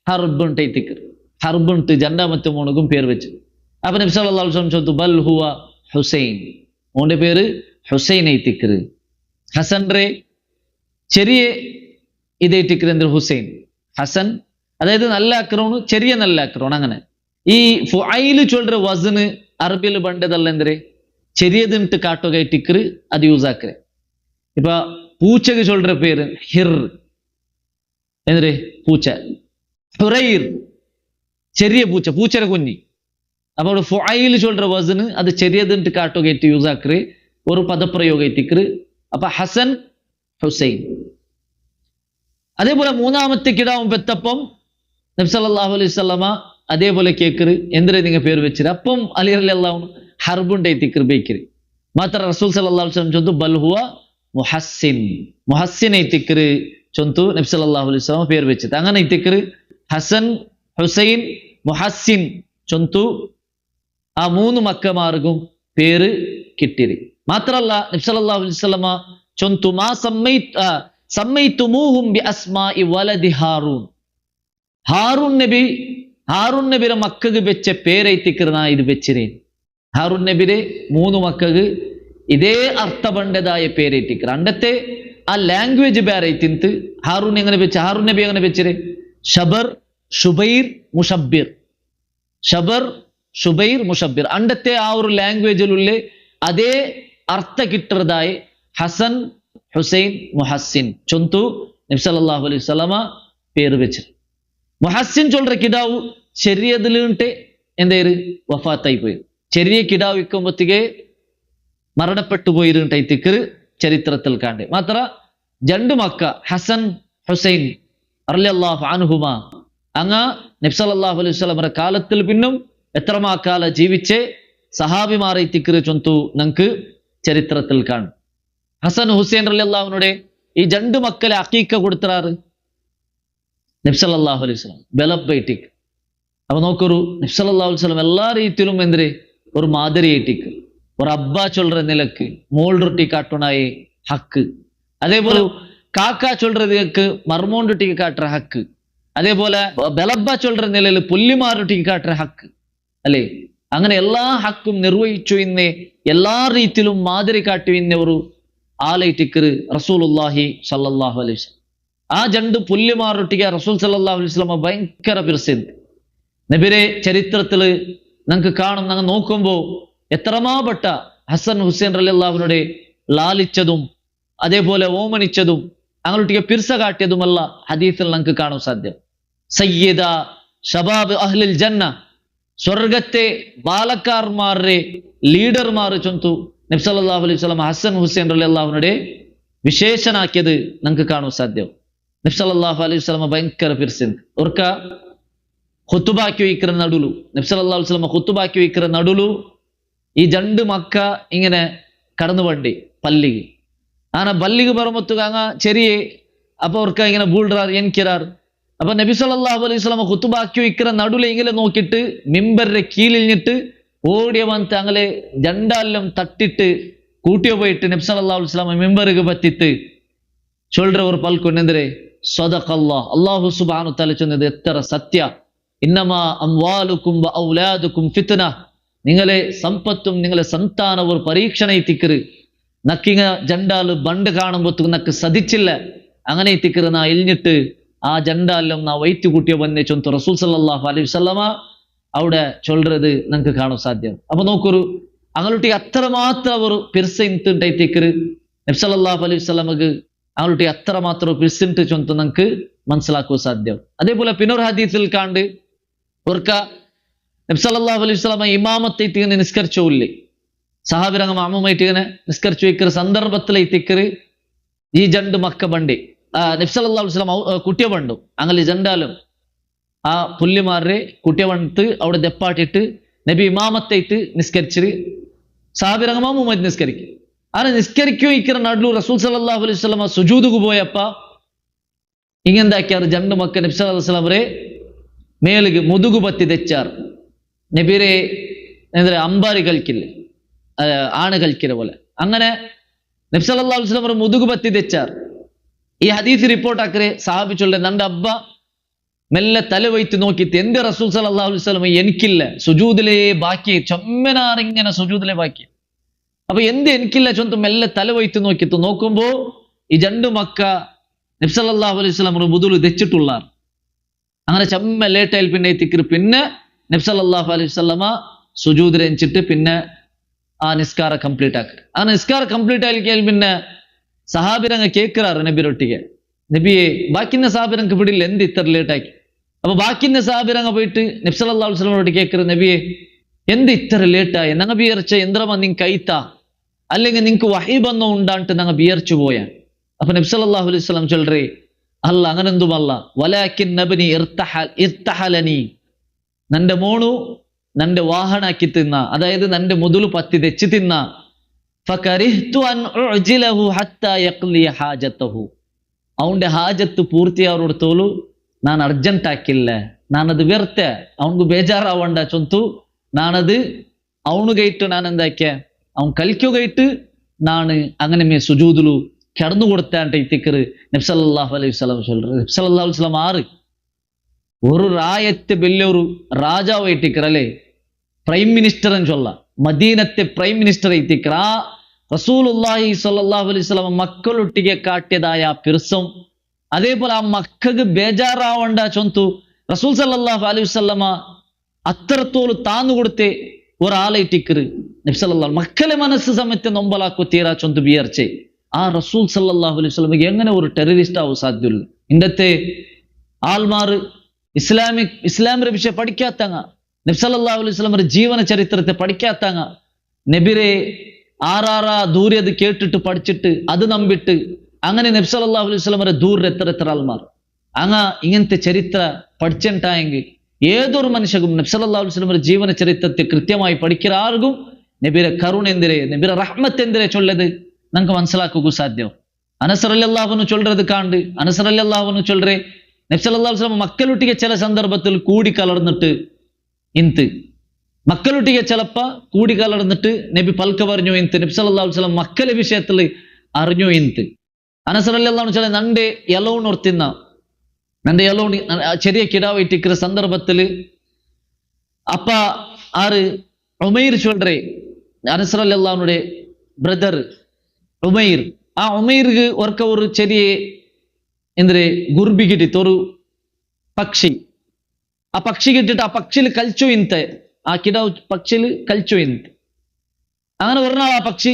ഹർബുൻ ടൈത്തിക്ക് ഹർബുൻട്ട് രണ്ടാമത്തെ മോണുക്കും പേര് വെച്ചു. അപ്പൊ നബി സല്ലല്ലാഹു അലൈഹി വസല്ലം ചൊന്തു ബൽ ഹുവ ഹുസൈൻ മോന്റെ പേര് ഹുസൈൻ ഐത്തിക്കറ്. ഹസൻ റേ ചെറിയ ഇതേറ്റിക്കറ് എന്തൊരു ഹുസൈൻ ഹസൻ അതായത് നല്ല അക്രമാണ് ചെറിയ നല്ല അക്രമാണ്. അങ്ങനെ ഈ ഫുഐല് ചൊല്ലുற വസന് അറബിയിൽ പണ്ടതല്ല എന്തൊരു ചെറിയതിട്ട് കാട്ടുക ടിക്കറ് അത് യൂസ് ആക്കറ്. ഇപ്പൊ പൂച്ചക്ക് ചൊല്ലുற പേര് ഹിർ എന്തൊരു പൂച്ച, ഹുറൈർ ചെറിയ പൂച്ച പൂച്ചര കുഞ്ഞി. അപ്പൊ അവിടെ ഫുഐല് ചൊല്ലുற വസന് അത് ചെറിയതിട്ട് കാട്ടുക യൂസ് ആക്കറ് ഒരു പദപ്രയോഗ ടിക്കറ്. അപ്പൊ ഹസൻ ഹുസൈൻ. അതേപോലെ മൂന്നാമത്തെ കിടാവും പെത്തപ്പം നബി സല്ലല്ലാഹു അലൈഹി വസല്ലമ അതേപോലെ കേക്കറ് എന്തിനാ നിങ്ങൾ പേര് വെച്ചിട്ട് അപ്പം അലി റളിയല്ലാഹു അൻഹു ഹർബുണ്ടേ തിക്കറ് ബേക്കറ്. മാത്രം റസൂൽ സല്ലല്ലാഹു അലൈഹി വസല്ലം ചൊന്തു ബൽ ഹുവ മുഹസ്സിൻ മുഹസ്സിൻ തിക്കറ് ചൊന്തു നബി സല്ലല്ലാഹു അലൈഹി വസല്ലം പേര് വെച്ചിട്ട്. അങ്ങനെ തിക്കറ് ഹസൻ ഹുസൈൻ മുഹസ്സിൻ ചൊന്തു ആ മൂന്ന് മക്കമാർക്കും പേര് കിട്ടിയത്. മാത്രല്ല നബി സല്ലല്ലാഹു അലൈഹി വസല്ലമ ചൊന്തു മാ സമ്മൈതുമൂഹും ബി അസ്മാഇ വലദി ഹാറൂൻ. ഹാറൂൻ നബിയുടെ മക്കൾക്ക് വെച്ച പേരൈത്തിക്കറ് നാ ഇത് വെച്ചിരേ. ഹാറൂൻ നബിയുടെ മൂന്ന് മക്കൾക്ക് ഇതേ അർത്ഥപണ്ടതായ പേരൈത്തിക്കറ്. അണ്ടത്തെ ആ ലാംഗ്വേജ് പേരൈത്തിന്ത് ഹാറൂൻ എങ്ങനെ വെച്ച ഹാറൂൻ നബി എങ്ങനെ വെച്ചിരേ ഷബർ ഷുബൈർ മുഷബ്ബിർ ഷബർ ഷുബൈർ മുഷബ്ബിർ അണ്ടത്തെ ആ ഒരു ലാംഗ്വേജിലുള്ള അതേ അർത്ഥ കിട്ടുന്നതായ ഹസൻ ഹുസൈൻ മുഹസ്സിൻ ചൊന്തു നബി സല്ലല്ലാഹു അലൈഹി വസല്ലമ പേര് വെച്ചു. മുഹസ്സിൻ ചൊല്ലുற കിടാവ് ചെറിയതിലുണ്ട് എന്തേര് വഫാത്തായി പോയി. ചെറിയ കിടാവ് ഇക്കുമ്പത്തിക്ക് മരണപ്പെട്ടു പോയിരുട്ടൈത്തിക്കറ് ചരിത്രത്തിൽ കാണ്ട്. മാത്ര രണ്ട് മക്ക ഹസൻ ഹുസൈൻ റളിയല്ലാഹു അൻഹുമാ അങ്ങ നബി സല്ലല്ലാഹു അലൈഹി വസല്ലമയുടെ കാലത്തിൽ പിന്നും എത്രമാ കാല ജീവിച്ച് സഹാബിമാരെ തിക്കറ് ചൊന്തു നമുക്ക് ചരിത്രത്തിൽ കാണും. ഹസൻ ഹുസൈൻ റളിയല്ലാഹു അൻഹുടെ ഈ രണ്ട് മക്കളെ അഖീഖ കൊടുത്തറാറ് നബി സല്ലല്ലാഹു അലൈഹി വസല്ലം ബലബൈറ്റിക്. അപ്പൊ നോക്കൊരു നബി സല്ലല്ലാഹു അലൈഹി വസല്ലം എല്ലാ രീതിയിലും എന്തിരെ ഒരു മാതിരിയേറ്റിക്ക് ഒരു അബ്ബ ചൊല്ലുற നിലക്ക് മോൾറൊട്ടി കാട്ടുണായി ഹക്ക്. അതേപോലെ കാക്ക ചൊല്ലുറതിക്ക് മർമോണ്ടൊട്ടിക്ക് കാട്ടുற ഹക്ക്. അതേപോലെ ബലബ്ബ ചൊല്ലുற നിലയിൽ പുല്ലിമാരൊട്ടിക്ക് കാട്ടുற ഹക്ക് അല്ലേ. അങ്ങനെ എല്ലാ ഹക്കും നിർവഹിച്ചു ഇന്ന് എല്ലാ രീതിയിലും മാതിരി കാട്ടി ഇന്ന ഒരു ആലയിട്ടിക്കറ് റസൂലുള്ളാഹി സല്ലല്ലാഹു അലൈഹി വസല്ലം. ആ രണ്ട് പുല്ലിമാരൊട്ടിക്ക് റസൂൽ സല്ലല്ലാഹു അലൈഹി വസല്ലം ഭയങ്കര പ്രസിദ്ധി. നബിരെ ചരിത്രത്തില് നമുക്ക് കാണും. ഞങ്ങൾ നോക്കുമ്പോ എത്രമാപ്പെട്ട ഹസൻ ഹുസൈൻ റളിയല്ലാഹു അൻഹുടെ ലാലിച്ചതും അതേപോലെ ഓമനിച്ചതും അങ്ങോട്ടേക്ക് പിർസ കാട്ടിയതുമല്ല ഹദീസിൽ നമുക്ക് കാണാൻ സാധ്യം. സയ്യിദ ഷബാബ് അഹ്ലിൽ ജന്ന സ്വർഗത്തെ ബാലക്കാർമാരുടെ ലീഡർമാർ ചൊന്തു നബി സല്ലല്ലാഹു അലൈഹി വസല്ലം ഹസൻ ഹുസൈൻ റളിയല്ലാഹു അൻഹുടെ വിശേഷനാക്കിയത് നമുക്ക് കാണാൻ സാധ്യം. നബി സല്ലല്ലാഹു അലൈഹി വസല്ലം ഭയങ്കര പിർസിൻ ഓർക്ക ഖുതുബാക്കി വയ്ക്കുന്ന നടുലു നബി സല്ലല്ലാഹു അലൈഹി വസല്ലം ഖുതുബാക്കി വയ്ക്കുന്ന നടുലു ഈ രണ്ട് മക്ക ഇങ്ങനെ കടന്നു വണ്ടി പല്ലിക്ക് ആന ബല്ലിക്ക് പറമ്പത്തുക അങ്ങ ചെറിയ അപ്പൊ അവർക്ക് ഇങ്ങനെ ബൂൾറാർ എനിക്കിറാർ. അപ്പൊ നബി സല്ലല്ലാഹു അലൈഹി വസല്ലം ഖുതുബാക്കി വയ്ക്കുന്ന നടുല ഇങ്ങനെ നോക്കിയിട്ട് മിമ്പറിന്റെ കീഴിലിഞ്ഞിട്ട് ഓടിയവന്ത് അങ്ങനെ ജണ്ടാലും തട്ടിട്ട് കൂട്ടിയോ പോയിട്ട് നബി സല്ലല്ലാഹു അലൈഹി വസല്ലം മിമ്പർക്ക് പറ്റിട്ട് ചൊല്ലുற ഒരു പൽക്കൊണ്ടെന്തരെ സ്വദഖല്ലാഹ് അല്ലാഹു സുബ്ഹാനഹു തആല ചൊന്നത് എത്ര സത്യ. ഇന്നമാ അംവാലുക്കും വ ഔലാദുക്കും ഫിത്ന. നിങ്ങളെ സമ്പത്തും നിങ്ങളെ സന്താന ഒരു പരീക്ഷണ എത്തിക്കറ്. നക്കിങ്ങ ജണ്ടാല് ബണ്ട് കാണുമ്പോ നക്ക് സതിച്ചില്ല അങ്ങനെ എത്തിക്കറ് നാ എലിഞ്ഞിട്ട് ആ ജണ്ടാലും നാ വൈറ്റ് കൂട്ടിയോ വന്നേ ചൊന്തു റസൂൽ സല്ലല്ലാഹു അലൈഹി വസല്ലമ അവിടെ ചൊല്ലുறது നമുക്ക് കാണാൻ സാധ്യം. അപ്പൊ നോക്കൊരു അങ്ങോട്ടേക്ക് അത്രമാത്രം ഒരു പിർസൈത്തിക്കറ് നബി സല്ലല്ലാഹു അലൈഹി വസല്ലമക്ക് അങ്ങോട്ടേക്ക് അത്രമാത്രം പിർസിട്ട് ചൊന്തു നമുക്ക് മനസ്സിലാക്കുവാൻ സാധ്യം. അതേപോലെ പിന്നൊരു ഹദീസിൽ കാണ്ട് ഓർക്ക നബി സല്ലല്ലാഹു അലൈഹി വസല്ലമ ഇമാമത്തെ ഇങ്ങനെ നിസ്കരിച്ചോല്ലേ സഹാബിരംഗം അമ്മമായിട്ട് ഇങ്ങനെ നിസ്കരിച്ചു വയ്ക്കുന്ന സന്ദർഭത്തിലെത്തിക്കറ് ഈ ജണ്ട് മക്ക ബണ്ടി നബി സല്ലല്ലാഹു അലൈഹി വസല്ലം കുട്ടിയ ബണ്ടു അങ്ങനെ ജണ്ടാലും ആ പുല്ലിമാരെ കുട്ടിയ ബണ്ട് അവിടെ ദെപ്പാട്ടിട്ട് നബി ഇമാമത്തെ നിസ്കരിച്ചിട്ട് സഹാബിരംഗം അമ്മമായിട്ട് നിസ്കരിക്കും. അങ്ങനെ നിസ്കരിക്കോ ഇക്കുന്ന നടുലു റസൂൽ സല്ലല്ലാഹു അലൈഹി വസല്ലം സുജൂദുക്ക് പോയപ്പ ഇങ്ങെന്താക്കിയാർ രണ്ട് മക്ക നബി സല്ലല്ലാഹു അലൈഹി വസല്ലം അവരെ മേലുക്ക് മുതുകു പത്തി തെച്ചാർ. നബിരെ എന്താ അമ്പാരി കളിക്കില്ല, ആണ് കളിക്കുന്ന പോലെ. അങ്ങനെ നബി സല്ലല്ലാഹു അലൈഹി വസല്ലം അവർ മുതുകു പത്തി തെച്ചാർ. ഈ ഹദീസ് റിപ്പോർട്ട് ആക്കരെ സഹാബിച്ചുള്ള നന്റെ അബ്ബ മെല്ലെ തല വയ്ത്ത് നോക്കിയിട്ട് എന്ത് റസൂൽ സല്ലല്ലാഹു അലൈഹി വസല്ലം എനിക്കില്ല, സുജൂദിലേ ബാക്കി, ചൊമ്മനാറിങ്ങനെ സുജൂദിലെ ബാക്കി. അപ്പൊ എന്ത് എനിക്കില്ല ചൊന്ത് മെല്ലെ തല വയ്ത്ത് നോക്കിയിട്ട് നോക്കുമ്പോ ഈ രണ്ട് മക്ക നബി സല്ലല്ലാഹു അലൈഹി വസല്ലം മുതുലു തെച്ചിട്ടുള്ള. അങ്ങനെ ചമ്മ ലേറ്റായി പിന്നെ തിക്കറ്. പിന്നെ നബി സല്ലല്ലാഹു അലൈഹി വസല്ലമ സുജൂദിൽ എഞ്ചിട്ട് പിന്നെ ആ നിസ്കാര കംപ്ലീറ്റ് ആക്കി. ആ നിസ്കാര കംപ്ലീറ്റ് ആയിരിക്കാൻ പിന്നെ സഹാബിരങ്ങ കേൾക്കാറ് നബിരൊട്ടിಗೆ, നബിയെ ബാക്കിന്ന സഹാബിരങ്ങ് പിടിയില്ല എന്ത് ഇത്ര ലേറ്റാക്കി. അപ്പൊ ബാക്കിന്ന സഹാബിരങ്ങ പോയിട്ട് നബി സല്ലല്ലാഹു അലൈഹി വസല്ലമയോട് കേൾക്കാറ്, നബിയെ എന്ത് ഇത്ര ലേറ്റായി, ഞങ്ങ വിചാരിച്ച എന്ത്രമ നിങ് കൈത്ത അല്ലെങ്കിൽ നിങ്ങക്ക് വഹി ബന്നോ ഉണ്ടാണ്ട് ഞങ്ങ വിചാരിച്ചു പോയാ. അപ്പൊ നബി സല്ലല്ലാഹു അലൈഹി വസല്ലം ചൊല്ലറേ, അല്ല അങ്ങനെന്തുമല്ല, വലാകിൻ നബ്നി ഇർതഹലനി, നന്റെ മോണു നന്റെ വാഹനാക്കി തിന്ന, അതായത് നന്റെ മുതുലു പത്തി തെച്ച് തിന്ന. ഫകരിഹ്തു അൻ ഉഅ്ജിലഹു ഹത്താ യഖ്ലി ഹാജതഹു, അവന്റെ ഹാജത്ത് പൂർത്തിയാവരോട് തോലു ನಾನು ಅರ್ಜೆಂಟ್ ಹಾಕಿಲ್ಲ, ನಾನದು ವ್ಯರ್ಥ, ಅವನಿಗೂ ಬೇಜಾರಾವಂಡ ಚೊಂತು ನಾನದು ಅವನಿಗೈಟ್ಟು ನಾನೆಂದಾಕೆ അവൻ കളിക്കുകയിട്ട് നാണ് അങ്ങനെ മേ സുജൂദിലു കിടന്നു കൊടുത്താണ്ട് ഇത്തിക്കറ് നബി സല്ലല്ലാഹു അലൈഹി വസല്ലം ചൊല്ലറ്. നബി സല്ലല്ലാഹു അലൈഹി വസല്ലം ആറ് ഒരു റായത്തെ വലിയൊരു രാജാവ് ഇത്തിക്കറ് അല്ലേ, പ്രൈം മിനിസ്റ്റർ എന്ന് ചൊല്ല, മദീനത്തെ പ്രൈം മിനിസ്റ്റർ ഇത്തിക്കറ്. ആ റസൂലുള്ളാഹി സ്വല്ലല്ലാഹു അലൈഹി വസല്ലം മക്കളൊട്ടിಗೆ കാട്ടിയതായ പിർസം, അതേപോലെ ആ മക്കൾക്ക് ബേജാറാവണ്ട ചൊന്തു റസൂൽ സല്ലല്ലാഹു അലൈഹി വസല്ലമ അത്രത്തോളം താന്നു കൊടുത്തേ ഒരാളെ ഇട്ടിക്കറ് നബി സല്ലല്ലാഹു. മക്കളെ മനസ്സ് സമയത്ത് നൊമ്പലാക്കു തീരാ ചൊന്തു വിയർച്ചെ ആ റസൂൽ സല്ലല്ലാഹു അലൈഹി വസല്ലമക്ക് എങ്ങനെ ഒരു ടെററിസ്റ്റ് ആവും സാധ്യല്ല. ഇന്നത്തെ ആൾമാർ ഇസ്ലാമിന്റെ വിഷയം പഠിക്കാത്തങ്ങ, നബി സല്ലല്ലാഹു അലൈഹി വസല്ലമയുടെ ജീവന ചരിത്രത്തെ പഠിക്കാത്തങ്ങ, നബിരെ ആറാറാ ദൂരത് കേട്ടിട്ട് പഠിച്ചിട്ട് അത് നമ്പിട്ട് അങ്ങനെ നബി സല്ലല്ലാഹു അലൈഹി വസല്ലമയുടെ ദൂര എത്ര ആൾമാർ അങ്ങ ഇങ്ങനത്തെ ചരിത്ര പഠിച്ചിട്ടായെങ്കിൽ ഏതൊരു മനുഷ്യക്കും നബി സല്ലല്ലാഹു അലൈഹി വസല്ലമയുടെ ജീവന ചരിത്രത്തെ കൃത്യമായി പഠിക്കുന്ന ആർക്കും നബിയുടെ കരുണ എന്തിരെ, നബിയുടെ റഹ്മത്ത് എന്തിരെ ചൊല്ലത് നമുക്ക് മനസ്സിലാക്കുക സാധ്യം. അനസ് റളിയല്ലാഹു അൻഹു ചൊല്ലത് കാണ്ട്, അനസ് റളിയല്ലാഹു അൻഹു ചൊല്ലറെ നബി സല്ലല്ലാഹു അലൈഹി വസല്ലം മക്കളൊട്ടിಗೆ ചില സന്ദർഭത്തിൽ കൂടി കലർന്നിട്ട് ഇന്ത്, മക്കളൊട്ടിಗೆ ചിലപ്പ കൂടി കലർന്നിട്ട് നബി പൽക്ക പറഞ്ഞു ഇന്ത്, നബി സല്ലല്ലാഹു അലൈഹി വസല്ലം മക്കളെ വിഷയത്തിൽ അറിഞ്ഞു ഇന്ത്. അനസ് റളിയല്ലാഹു അൻഹു ചൊല്ല നന്റെ എലൗൺ ഓർത്തിന്ന, നന്റെ എലൗൺ ചെറിയ കിടാവിട്ടിക്കുന്ന സന്ദർഭത്തിൽ അപ്പ ആറ് ഉമൈർ ചൊല്ലറെ അനസ് റളിയല്ലാഹു അൻഹുടെ ബ്രദർ ഉമൈർ, ആ ഉമൈർക്ക് ഒർക്ക ഒരു ചെറിയ എന്തിരെ ഗുർബി കിട്ടിത്ത്, ഒരു പക്ഷി. ആ പക്ഷി കിട്ടിട്ട് ആ പക്ഷിയിൽ കളിച്ചു ഇന്ത്, ആ കിടാവ് പക്ഷിയിൽ കളിച്ചു ഇന്ത്. അങ്ങനെ ഒരു നാൾ ആ പക്ഷി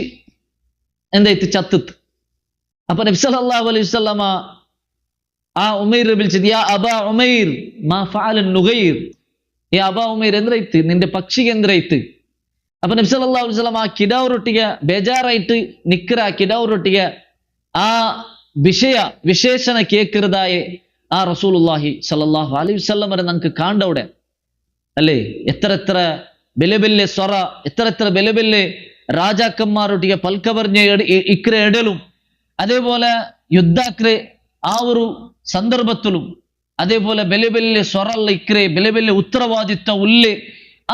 എന്തായിട്ട് ചത്തിത്ത്. അപ്പൊ നബി സല്ലല്ലാഹു അലൈഹി വസല്ലമ ആ ഉമൈർ വിളിച്ചത്, യാ അബാ ഉമൈർ മാ ഫഅല നുഗൈർ, യാ അബാ ഉമൈർ എന്തിരൈത്ത്, നിന്റെ പക്ഷിക്ക് എന്തിരൈത്ത്. അപ്പൊ നബി സല്ലല്ലാഹു അലൈഹി വസല്ലമ ആ കിടാവൊട്ടിಗೆ ബേജാറായിട്ട് നിക്കറ ആ കിടാവൊട്ടിಗೆ ആ വിശേഷണ കേൾക്കുന്നതായ ആ റസൂലുള്ളാഹി സല്ലല്ലാഹു അലൈഹി വസല്ലം വരെ നമുക്ക് കാണ്ടവിടെ അല്ലേ. എത്ര ബെലെ സ്വറ, എത്ര ബെലെ രാജാക്കന്മാരൊട്ടിಗೆ പൽക്ക പറഞ്ഞ ഇക്രെ ഇടലും, അതേപോലെ യുദ്ധാക്രെ ആ ഒരു സന്ദർഭത്തിലും അതേപോലെ ബെലെ സ്വറല്ല ഇക്രെ ബെലെ ഉത്തരവാദിത്വ ഉള്ളേ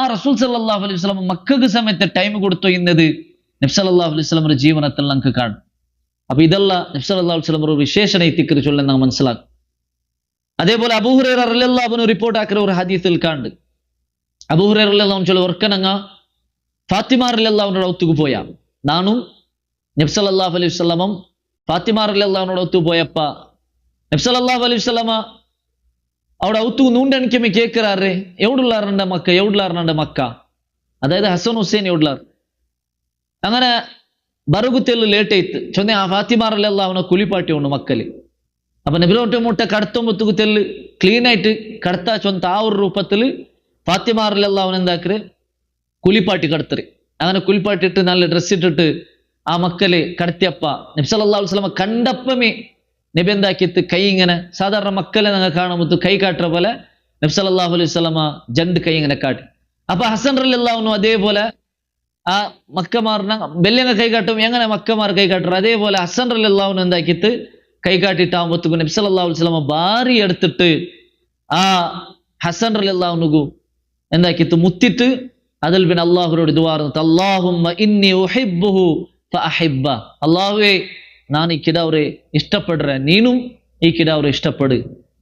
ആ റസൂൽ സല്ലല്ലാഹു അലൈഹി വസല്ലം മക്കൾക്ക് സമയത്ത് ടൈം കൊടുത്തു എന്നത് നബി സല്ലല്ലാഹു അലൈഹി വസല്ലമയുടെ ജീവനത്തിൽ നമുക്ക് കാണും. അപ്പൊ ഇതല്ല നബി സല്ലല്ലാഹു അലൈഹി വസല്ലം ഒരു വിശേഷണ ഇത്തിക്കറി ചൊല്ലാൻ നാം മനസ്സിലാക്കും. അതേപോലെ അബൂ ഹുറൈറ റളിയല്ലാഹു അൻഹു റിപ്പോർട്ട് ആക്കുന്ന ഒരു ഹദീസിൽ കാണ്ട്, അബൂ ഹുറൈറ റളിയല്ലാഹു അൻഹു ചൊല്ല ഒർക്കനങ്ങ ഫാത്തിമ റളിയല്ലാഹു അൻഹയുടെ ഒത്തുക്ക് പോയാ, നാനും നബി സല്ലല്ലാഹു അലൈഹി വസല്ലമം ഫാത്തിമ റളിയല്ലാഹു അൻഹയുടെ ഒത്തു പോയപ്പ നബി സല്ലല്ലാഹു അലൈഹി വസല്ലമ അവിടെ ഔത്തു നൂണ്ടെനിക്കമ്മ കേൾക്കാറ്, എവിടുള്ളാറുണ്ട് മക്ക, അതായത് ഹസൻ ഹുസൈൻ എവിടുള്ളാർ. അങ്ങനെ ബറുകുത്തെല്ല് ലേറ്റ് ആയിത്ത് ചൊന്നെ ആ ഫാത്തിമ റളിയല്ലാഹു അൻഹ കുളിപ്പാട്ടി ഉണ്ട് മക്കല്. അപ്പൊ നബിലോട്ട് മുട്ട കടത്തുമ്പത്തുകുത്തെല്ല് ക്ലീൻ ആയിട്ട് കടത്താ ചൊന്ത ആ ഒരു രൂപത്തിൽ ഫാത്തിമ റളിയല്ലാഹു അൻഹ എന്താക്കറ് കുളിപ്പാട്ടി കടത്തറ്. അങ്ങനെ കുളിപ്പാട്ടിട്ട് നല്ല ഡ്രസ് ഇട്ടിട്ട് ആ മക്കല് കടത്തിയപ്പ നബി സല്ലല്ലാഹു അലൈഹി വസല്ലം കണ്ടപ്പമേ നബി എന്താക്കിത്ത് കൈ ഇങ്ങനെ സാധാരണ മക്കളെ ഞങ്ങൾ കാണുമ്പോൾ കൈ കാട്ടുற പോലെ നബി സല്ലല്ലാഹു അലൈഹി വസല്ലം ജണ്ട് കൈ ഇങ്ങനെ കാട്ടി. അപ്പൊ ഹസൻ റളിയല്ലാഹു അൻഹു അതേപോലെ ആ മക്കമാർ ബെല്ലങ്ങ കൈ കാട്ടും, എങ്ങനെ മക്കമാർ കൈ കാട്ടും, അതേപോലെ ഹസൻ റളിയല്ലാഹു അൻഹു എന്താക്കിത്ത് കൈകാട്ടിട്ടാകുമ്പോഴത്തേക്കും നബി സല്ലല്ലാഹു അലൈഹി വസല്ലമ ഭാരി എടുത്തിട്ട് ആ ഹസൻ റളിയല്ലാഹു അൻഹു എന്താക്കിയിട്ട് മുത്തിട്ട് അതിൽ പിന്നെ അള്ളാഹുരോട് ദുആ ചെയ്തിട്ട് അല്ലാഹുമ്മ ഇന്നി ഉഹിബ്ബുഹു ഫഅഹിബ്ബ, അല്ലാഹുവേ ഞാൻ ഈ കിടാവരെ ഇഷ്ടപ്പെടുറേ, നീനും ഈ കിടാവരെ ഇഷ്ടപ്പെട്.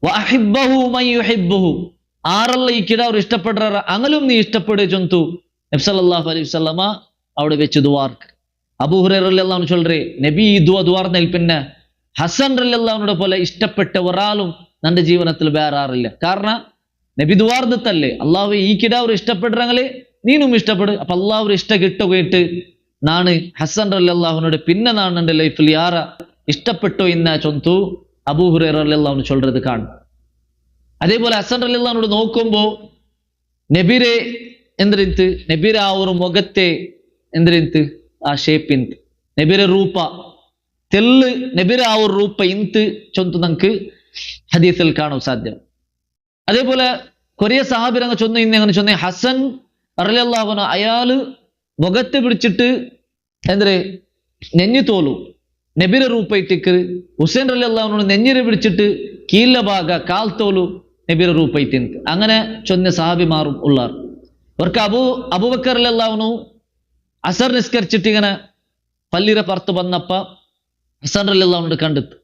വഅഹിബ്ബഹു മൻ യുഹിബ്ബുഹു, ആരല്ല ഈ കിടാവർ ഇഷ്ടപ്പെടുற അങ്ങലും നീ ഇഷ്ടപ്പെട് ചൊന്തു നബി സല്ലല്ലാഹു അലൈഹി വസല്ലമ അവിടെ വെച്ച് ദുആർക്ക്. അബൂ ഹുറൈറ റളിയല്ലാഹു അൻഹു ചൊല്ലറേ, നബി ഈ ദുആർന്നതിൽ പിന്നെ ഹസൻ റളിയല്ലാഹു അൻഹുടെ പോലെ ഇഷ്ടപ്പെട്ട ഒരാളും നിന്റെ ജീവിതത്തിൽ വേറെ ആറില്ല. കാരണം നബി ദുആർന്നതല്ലേ, അല്ലാഹു ഈ കിടാവർ ഇഷ്ടപ്പെടുറങ്ങളെ നീനും ഇഷ്ടപ്പെട്. അപ്പൊ അല്ലാഹുവിന്റെ ഇഷ്ടം കിട്ടുകയിട്ട് നാണ് ഹസൻ റളിയല്ലാഹു അൻഹുടെ പിന്നെ നാണ് എൻ്റെ ലൈഫിൽ യാര ഇഷ്ടപ്പെട്ടോ ഇന്ന ചൊന്തു അബൂ ഹുറൈറ റളിയല്ലാഹു അൻഹു ചൊല്ലறது കാണും. അതേപോലെ ഹസൻ റളിയല്ലാഹു അൻഹു നോക്കുമ്പോ നബിരെ ಎಂದ್ರಿಂತು ನಬಿರ ಅವರು ಮೊಗತ್ತೆ ಎಂದ್ರಿಂತು ಆ ಶೇಪ್ ಇಂತು ನಬಿರ ರೂಪ ತೆಲ್ಲು ನಬಿರ ಅವ್ರ ರೂಪ ಇಂತು ಚೊಂತು ನಂಗೆ ഹദീസിൽ കാണാൻ സാധ്യം. അതേപോലെ കൊറിയ സഹാബിരങ്ങ ചൊന്നു ഇന്ന് എങ്ങനെ ചൊന്നേ ഹസൻ റളിയല്ലാഹു അൻഹു അയാള് മുഖത്തെ പിടിച്ചിട്ട് എന്തേ നെഞ്ഞു തോലു നബിര ರೂಪ ಇಟ್ಟಿക്ക് ഹുസൈൻ റളിയല്ലാഹു അൻഹു നെഞ്ഞിരെ പിടിച്ചിട്ട് കീല ഭാഗ കാൽ തോലു നബിര ರೂಪ ഇട്ടിന്ത് അങ്ങനെ ചൊന്ന സഹാബിമാരും ഉള്ളാർ. അവർക്ക് അബൂബക്കർ റളിയല്ലാഹു അൻഹു അസർ നിസ്കരിച്ചിട്ട് ഇങ്ങനെ പള്ളിയുടെ പുറത്ത് വന്നപ്പ ഹസൻ റളിയല്ലാഹു അൻഹു കണ്ടിട്ട്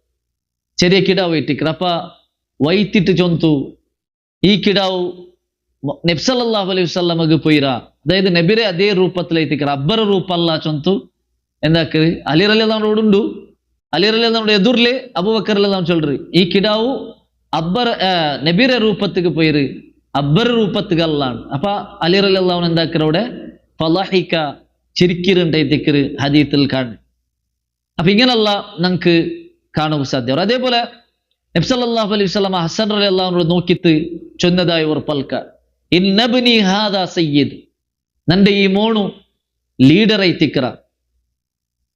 ചെറിയ കിടാവ് ഇട്ടിക്കറ അപ്പ വൈത്തിട്ട് ചൊന്തു ഈ കിടാവ് നബി സല്ലല്ലാഹു അലൈഹി വസല്ലമക്ക് പോയിരാ, അതായത് നബിരെ അതേ രൂപത്തിലെത്തിക്കറ അബ്ബർ ರೂಪ ಅಲ್ಲ ചൊന്തു എന്താക്കര് അലി റളിയല്ലാഹു അൻഹു ഉണ്ടു അലി റളിയല്ലാഹു അൻഹു എതിർലെ അബൂബക്കർ റളിയല്ലാഹു അൻഹു ചൊല്ലറി ഈ കിടാവ് അബ്ബർ നബിരെ രൂപത്തിക്ക് പോയിര് അബ്ബർ രൂപത്തിക്ക് അല്ലാണ്. അപ്പൊ അലി റളിയല്ലാഹു അൻഹു എന്താക്കര അവിടെ ഫളഹിക ചിരിക്കിരുണ്ടെത്തിക്കര് ഹദീത്തിൽ കാണും. അപ്പൊ ഇങ്ങനല്ല നമുക്ക് കാണുക സാധ്യത. അതേപോലെ നബി സല്ലല്ലാഹു അലൈഹി വസല്ലം ഹസൻ റളിയല്ലാഹു അൻഹു നോക്കിയിട്ട് ചൊന്നതായ ഒരു പൽക്ക ഇന്നബ്നി ഹാദാ സയ്യിദ്, നന്റെ ഈ മോണു ലീഡർ ആയിത്തിക്കറ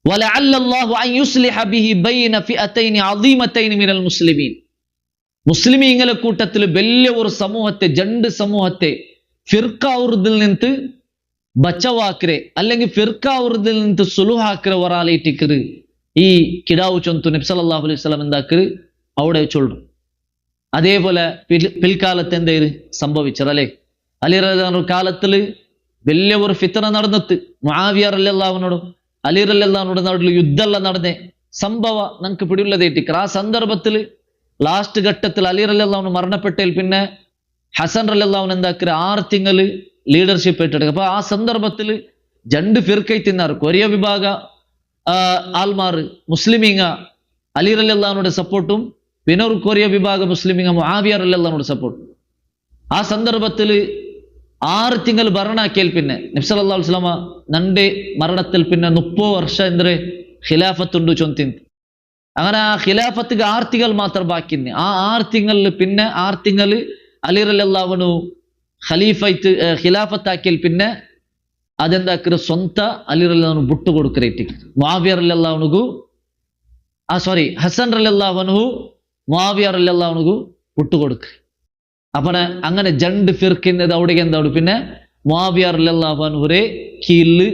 വലഅല്ല അല്ലാഹു അൻ യുസ്ലിഹ ബിഹി ബൈന ഫിഅതൈൻ അദീമതൈൻ മിനൽ മുസ്ലിമീൻ, മുസ്ലിമീങ്ങളെ കൂട്ടത്തിൽ വലിയ ഒരു സമൂഹത്തെ രണ്ട് സമൂഹത്തെ ഫിർഖാവുർദിൽ നിന്ന് ബച്ചവാക്കരെ അല്ലെങ്കിൽ ഫിർഖാവുർദിൽ നിന്ന് സുലുഹാക്കരെ ഒരാളേറ്റിക്കറ് ഈ കിടാവ് ചൊന്തു നബി സല്ലല്ലാഹു അലൈഹി വസല്ലം എന്താക്കറ് അവിടെ ചൊല്ലും. അതേപോലെ പിൽക്കാലത്ത് എന്തേത് സംഭവിച്ചതല്ലേ, അലി റളിയല്ലാഹു അൻഹു കാലത്തിൽ വലിയ ഒരു ഫിത്ന നടന്നിട്ട് മുആവിയ റളിയല്ലാഹു അൻഹും അലി റളിയല്ലാഹു അൻഹുടെ നടുവിൽ യുദ്ധമെല്ലാം നടന്നേ സംഭവ നമുക്ക് പിടിയുള്ളതേറ്റിക്കർ. ആ സന്ദർഭത്തിൽ ലാസ്റ്റ് ഘട്ടത്തിൽ അലി റളിയല്ലാഹു അൻഹു മരണപ്പെട്ടതിൽ പിന്നെ ഹസൻ റളിയല്ലാഹു അൻഹു എന്താക്കറ് 6 തിങ്കൾ ലീഡർഷിപ്പ് ഏറ്റെടുക്കുക. അപ്പൊ ആ സന്ദർഭത്തിൽ രണ്ട് ഫിർക്കൈ തിന്നാർ കൊറിയ വിഭാഗ ആൽമാർ മുസ്ലിമീങ്ങ അലി റളിയല്ലാഹു അൻഹുടെ സപ്പോർട്ടും പിന്നെ ഒരു കൊറിയ വിഭാഗ മുസ്ലിമീങ്ങ മുആവിയ റളിയല്ലാഹു അൻഹുടെ സപ്പോർട്ടും. ആ സന്ദർഭത്തിൽ 6 തിങ്കൾ ഭരണാക്കിയാൽ പിന്നെ നബി സല്ലല്ലാഹു അലൈഹി വസല്ലമ നന്റെ മരണത്തിൽ പിന്നെ 30 വർഷം എന്തൊരു ഖിലാഫത്തുണ്ട് ചൊന്തിന്ത്. അങ്ങനെ ആ ഖിലാഫത്തിക്ക് 6 തിങ്കൾ മാത്രം ബാക്കിന്നെ. ആ 6 തിങ്കളിൽ പിന്നെ 6 തിങ്കൾ അലി റളിയല്ലാഹു അൻഹു ഖലീഫത്ത് ഖിലാഫത്താക്കിയാൽ പിന്നെ അതെന്താക്കറ് സ്വന്ത അലി റളിയല്ലാഹു അൻഹു വിട്ടു കൊടുക്കറേറ്റി മുആവിയ റളിയല്ലാഹു അൻഹു ഹസൻ റളിയല്ലാഹു അൻഹു മുആവിയ റളിയല്ലാഹു അൻഹു വിട്ടു കൊടുക്ക. അപ്പൊ അങ്ങനെ രണ്ട് ഫിർക്കിന്നത് അവിടേക്ക് എന്താ പിന്നെ മുആവിയ റളിയല്ലാഹു അൻഹുരെ കീഴില്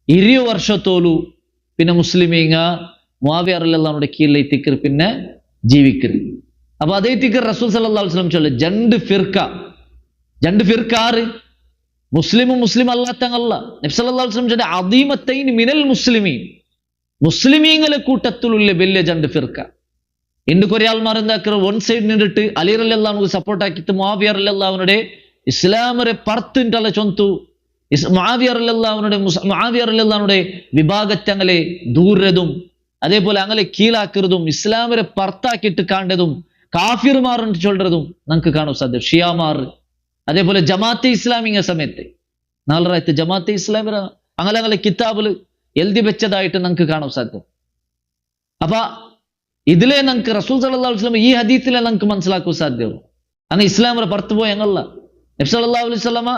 20 വർഷത്തോലു പിന്നെ മുസ്ലിമീങ്ങ മുആവിയ റളിയല്ലാഹു അൻഹുടെ കീഴിൽ എത്തിക്കർ പിന്നെ ജീവിക്കർ. അപ്പൊ അതേ തിക്കർ റസൂൽ സല്ലല്ലാഹു അലൈഹി വസല്ലം ചൊല്ല രണ്ട് ഫിർക്ക ആറ് മുസ്ലിമും മുസ്ലിം അല്ലാത്തങ്ങല്ല. നബി സല്ലല്ലാഹു അലൈഹി വസല്ലം ചൊല്ല അദീമത്തൈൻ മിനൽ മുസ്ലിമീൻ, മുസ്ലിമീങ്ങളെ കൂട്ടത്തിലുള്ള വലിയ രണ്ട് ഫിർക്ക. ഇന്ന് കുറെ ആൾമാർ എന്താക്കർ വൺ സൈഡ് നിന്നിട്ട് അലി റളിയല്ലാഹു അൻഹു സപ്പോർട്ട് ആക്കിയിട്ട് മുആവിയ റളിയല്ലാഹു അൻഹുടെ ഇസ്ലാമരെ പറത്തിട്ടല്ല ചൊന്തു മുആവിയ റളിയല്ലാഹു അൻഹുടെ വിഭാഗത്തങ്ങളെ ദൂരതും അതേപോലെ അങ്ങനെ കീഴാക്കുന്നതും ഇസ്ലാമരെ പറത്താക്കിയിട്ട് കാണുന്നതും കാഫിർമാർ ചൊല്ലതും നമുക്ക് കാണാൻ സാധ്യത. ഷിയാമാർ അതേപോലെ ജമാഅത്തെ ഇസ്ലാമിക സമയത്ത് നാളെ ജമാഅത്തെ ഇസ്ലാമിക അങ്ങനെ കിതാബില് എഴുതി വെച്ചതായിട്ട് നമുക്ക് കാണാൻ സാധ്യത. അപ്പൊ ഇതിലെ നമുക്ക് റസൂൽ സല്ലല്ലാഹു അലൈഹി വസല്ലം ഈ ഹദീസിലെ നമുക്ക് മനസ്സിലാക്കാൻ സാധ്യത. അങ്ങനെ ഇസ്ലാമരെ പുറത്തു പോയി അങ്ങല്ല നബി സല്ലല്ലാഹു അലൈഹി വസല്ലം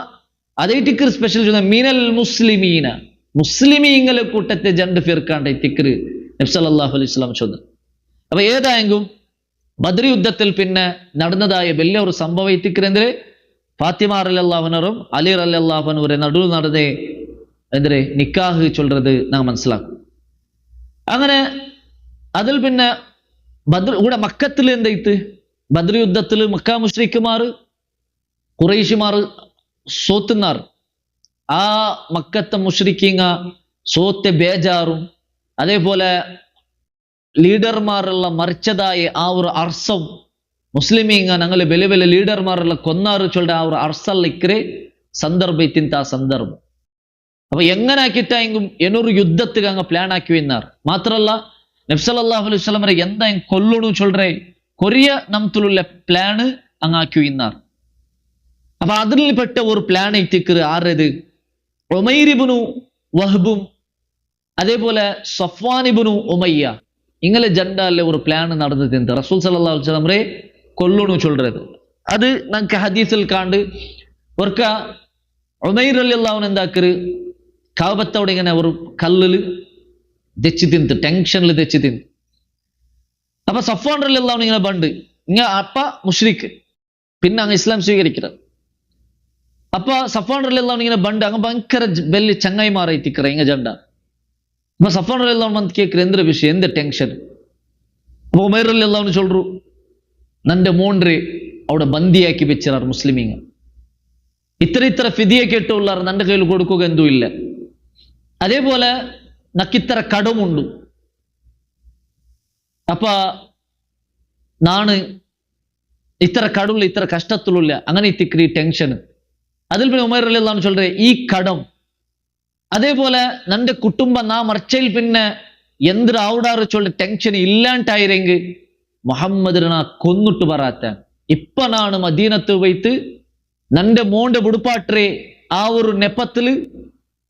അതേ ടിക്കർ സ്പെഷ്യൽ മിനൽ മുസ്ലിമീന, മുസ്ലിമീങ്ങളെ കൂട്ടത്തെ രണ്ട് ഫിർക്കാണ്ട് ടിക്കർ നബി സല്ലല്ലാഹു അലൈഹി വസല്ലം ചൊന്നു. അപ്പൊ ഏതായെങ്കിലും ബദ്ർ യുദ്ധത്തിൽ പിന്നെ നടന്നതായ വലിയ ഒരു സംഭവം എത്തിക്കരെന്തേ ഫാത്തിമ റളിയല്ലാഹു അൻഹയും അലി റളിയല്ലാഹു അൻഹുരെ നടുവിൽ നടന്നേ എന്തേ നിക്കാഹ് ചൊല്ലത് നാം മനസ്സിലാക്കും. അങ്ങനെ അതിൽ പിന്നെ ഇവിടെ മക്കത്തിൽ എന്തായിട്ട് ബദ്ർ യുദ്ധത്തിൽ മക്ക മുശ്രിക്കുമാർ ഖുറൈശിമാർ സോത്തുന്നാർ. ആ മക്കത്തെ മുശ്രിക്കീങ്ങ സോത്തെ ബേജാറും അതേപോലെ ലീഡർമാരെല്ലാം മറിച്ചതായ ആ ഒരു അർസം മുസ്ലിമീങ്ങ ഞങ്ങള് വലിയ വലിയ ലീഡർമാരെല്ലാം കൊന്നാറ് ചൊല്ലുടെ ആ ഒരു അർസല്ല ഇക്കരെ സന്ദർഭ ഇത്തിന്ത ആ സന്ദർഭം. അപ്പൊ എങ്ങനെ ആക്കിയിട്ടെങ്കും എന്നൊരു യുദ്ധത്തിൽ അങ്ങ് പ്ലാൻ ആക്കി വന്നാർ. മാത്രല്ല നബി സല്ലല്ലാഹു അലൈഹി വസല്ലം എന്താ കൊല്ലണു ചൊല്ലേ കൊറിയ നംത്തുള്ള പ്ലാന് അങ്ങാക്കി വന്നാർ. അപ്പൊ അതിൽപ്പെട്ട ഒരു പ്ലാൻ ഇത്തിക്കറ് ആരത് ഉമൈരിബ്നു വഹ്ബും അതേപോലെ സഫ്വാനിബ്നു ഉമയ്യ ഇങ്ങനെ ജണ്ടാലെ ഒരു പ്ലാൻ നടന്നത് റസൂൽ സല്ലല്ലാഹു അലൈഹി വസല്ലം കൊല്ലണു ചൊല്றது. അത് നമുക്ക് ഹദീസിൽ കാണ്ട് ഒർക്ക ഉമൈർ റളിയല്ലാഹു അൻഹു എന്താക്കറ് കാബത്തോടെ ഇങ്ങനെ ഒരു കല്ലില് തെച്ച് തിന്ന് ടെൻഷനിൽ തെച്ച് തിന്ന്. അപ്പൊ സഫ്വാൻ റളിയല്ലാഹു അൻഹു ഇങ്ങനെ ബണ്ട് അപ്പ മുഷ്രിക്ക് പിന്നെ അങ്ങ് ഇസ്ലാം സ്വീകരിക്കുന്നത്. അപ്പൊ സഫ്വാൻ റളിയല്ലാഹു അൻഹു ഇങ്ങനെ ബണ്ട് അങ്ങ് ഭയങ്കര വലിയ ചങ്ങായിമാറായി തിക്കറ ഇങ്ങ ജണ്ട. അപ്പൊ സഫ്വാൻ റളിയല്ലാഹു അൻഹു വന്ന് കേൾക്കற എന്തൊരു വിഷയം എന്ത് ടെൻഷൻ. അപ്പൊ ഉമൈർ റളിയല്ലാഹു അൻഹു ചൊല്ലു നന്റെ മോണ്ട്രെ അവിടെ ബന്ദിയാക്കി വെച്ചിറാർ മുസ്ലിമീങ്ങൾ. ഇത്ര ഫിദിയ കേട്ടുള്ളാർ നന്റെ കയ്യിൽ കൊടുക്കുക എന്തോ ഇല്ല. അതേപോലെ നക്കിത്ര കടമുണ്ട്. അപ്പ നാണ് ഇത്ര കടുള്ള ഇത്ര കഷ്ടത്തിലുള്ള അങ്ങനെ ഇത്തിക്രി ടെൻഷൻ. അതിൽ പിന്നെ ഉമൈർ റളിയല്ലാഹു അൻഹു ചൊല്ലേ ഈ കടം അതേപോലെ നന്റെ കുടുംബം നാ മർച്ചയിൽ പിന്നെ എന്തൊരു ഔടാറ് ചൊല്ല ടെൻഷൻ ഇല്ലാണ്ടായിരെങ്കിൽ മുഹമ്മദിനെ നാ കൊന്നിട്ട് പറയാത്ത ഇപ്പൊ നാണ് മദീനത്ത് പോയിട്ട് നന്റെ മോന്റെ ബുടുപ്പാട്ടറെ ആ ഒരു നെപ്പത്തില്